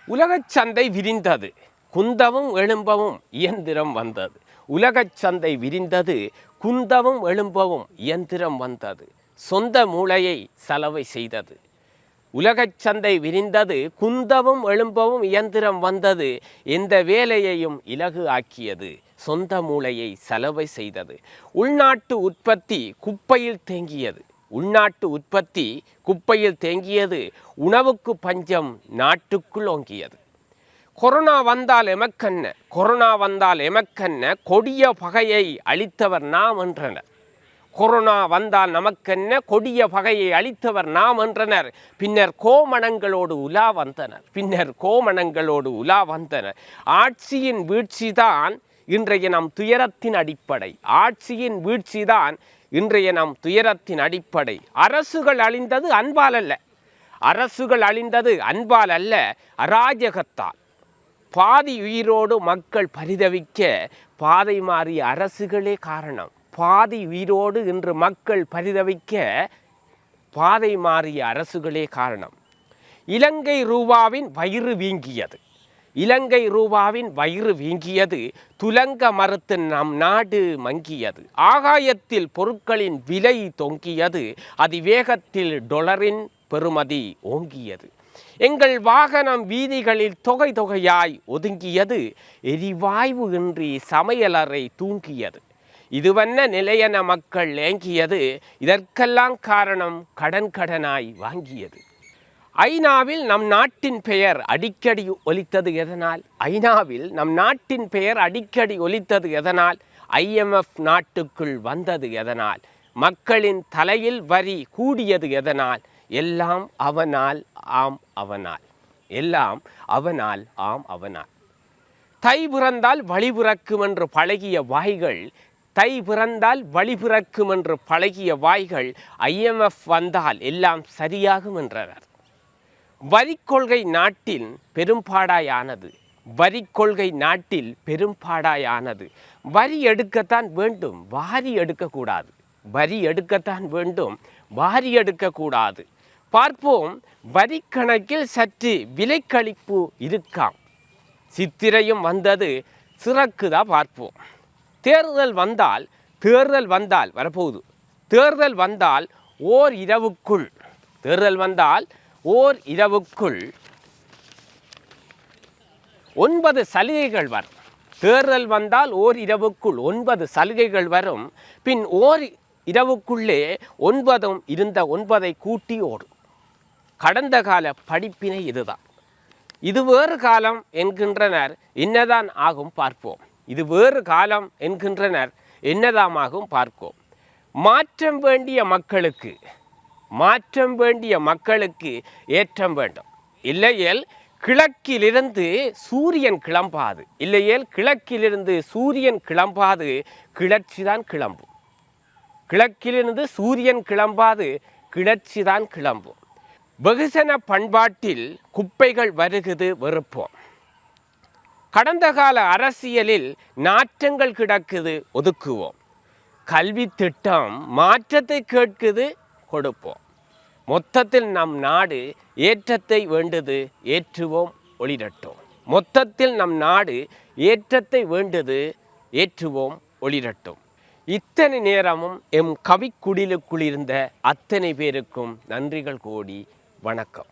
உலகச் சந்தை விரிந்தது. குந்தவும் எழும்பவும் இயந்திரம் வந்தது. சொந்த மூளையை சலவை செய்தது. உலகச் சந்தை விரிந்தது. குந்தவும் எழும்பவும் இயந்திரம் வந்தது. எந்த வேலையையும் இலகு ஆக்கியது. சொந்த மூளையை சலவை செய்தது. உள்நாட்டு உற்பத்தி குப்பையில் தேங்கியது. உணவுக்கு பஞ்சம் நாட்டுக்குள் ஓங்கியது. கொரோனா வந்தால் எமக்கென்ன கொடிய பகையை அளித்தவர் நாம் என்றனர். கொரோனா வந்தால் நமக்கென்ன கொடிய பகையை அளித்தவர் நாம் என்றனர். பின்னர் கோமணங்களோடு உலா வந்தனர். ஆட்சியின் வீழ்ச்சிதான் இன்றைய நம் துயரத்தின் அடிப்படை. அரசுகள் அழிந்தது அன்பால் அல்ல, அராஜகத்தால். பாதி உயிரோடு மக்கள் பரிதவிக்க பாதை மாறிய அரசுகளே காரணம். பாதி உயிரோடு இன்று மக்கள் பரிதவிக்க பாதை மாறிய அரசுகளே காரணம். இலங்கை ரூபாவின் வயிறு வீங்கியது. இலங்கை ரூபாவின் வயிறு வீங்கியது, துலங்க மறுத்து நம் நாடு மங்கியது. ஆகாயத்தில் பொருட்களின் விலை தொங்கியது, அதிவேகத்தில் டொலரின் பெறுமதி ஓங்கியது. எங்கள் வாகனம் வீதிகளில் தொகை தொகையாய் ஒதுங்கியது, எரிவாயு இன்றி சமையலறை தூங்கியது. இதுவென்ன நிலையென மக்கள் ஏங்கியது, இதற்கெல்லாம் காரணம் கடனாய் வாங்கியது. ஐநாவில் நம் நாட்டின் பெயர் அடிக்கடி ஒலித்தது எதனால்? ஐநாவில் நம் நாட்டின் பெயர் அடிக்கடி ஒலித்தது எதனால்? IMF நாட்டுக்குள் வந்தது எதனால்? மக்களின் தலையில் வரி கூடியது எதனால்? எல்லாம் அவனால் ஆம் அவனால், எல்லாம் அவனால் ஆம் அவனால். தை பிறந்தால் வழி பிறக்கும் என்று பழகிய வாய்கள், தை பிறந்தால் வழி பிறக்கும் என்று பழகிய வாய்கள் IMF வந்தால் எல்லாம் சரியாகும் என்றனர். வரிக்கொள்கை நாட்டில் பெரும்பாடாயானது, வரிக்கொள்கை நாட்டில் பெரும்பாடாயானது. வரி எடுக்கத்தான் வேண்டும், வாரி எடுக்கக்கூடாது. வரி எடுக்கத்தான் வேண்டும், வாரி எடுக்கக்கூடாது. பார்ப்போம், வரி கணக்கில் சற்று விலைக்கழிப்பு இருக்காம். சித்திரையும் வந்தது, சிறக்குதா பார்ப்போம். தேர்தல் வந்தால் வரப்போகுது. தேர்தல் வந்தால் ஓர் இரவுக்குள் 9 சலுகைகள் வரும். தேர்தல் வந்தால் ஓர் இரவுக்குள் 9 சலுகைகள் வரும். பின் ஓர் இரவுக்குள்ளே 9 இருந்த 9 கூட்டி ஓடும். கடந்த கால படிப்பினை இதுதான். இது வேறு காலம் என்கின்றனர், என்னதான் ஆகும் பார்ப்போம். இது வேறு காலம் என்கின்றனர், என்னதாமாகும் பார்ப்போம். மாற்றம் வேண்டிய மக்களுக்கு ஏற்றம் வேண்டும். இல்லையேல் கிழக்கிலிருந்து சூரியன் கிளம்பாது. கிளர்ச்சிதான் கிளம்பும். கிழக்கிலிருந்து சூரியன் கிளம்பாது, கிளர்ச்சிதான் கிளம்பும். வெகுசன பண்பாட்டில் குப்பைகள் வருகுது வெறுப்போம். கடந்த கால அரசியலில் நாற்றங்கள் கிடக்குது ஒதுக்குவோம். கல்வி திட்டம் மாற்றத்தை கேட்குது கொடுப்போம். மொத்தத்தில் நம் நாடு ஏற்றத்தை வேண்டுது, ஏற்றுவோம் ஒளிரட்டோம். மொத்தத்தில் நம் நாடு ஏற்றத்தை வேண்டுது, ஏற்றுவோம் ஒளிரட்டும். இத்தனை நேரமும் எம் கவிக்குடிலுக்குள் இருந்த அத்தனை பேருக்கும் நன்றிகள் கோடி. வணக்கம்.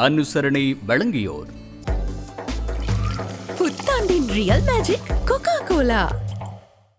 அனுசரணை வழங்கியோர் புத்தாண்டின் ரியல் மேஜிக் கோகா கோலா.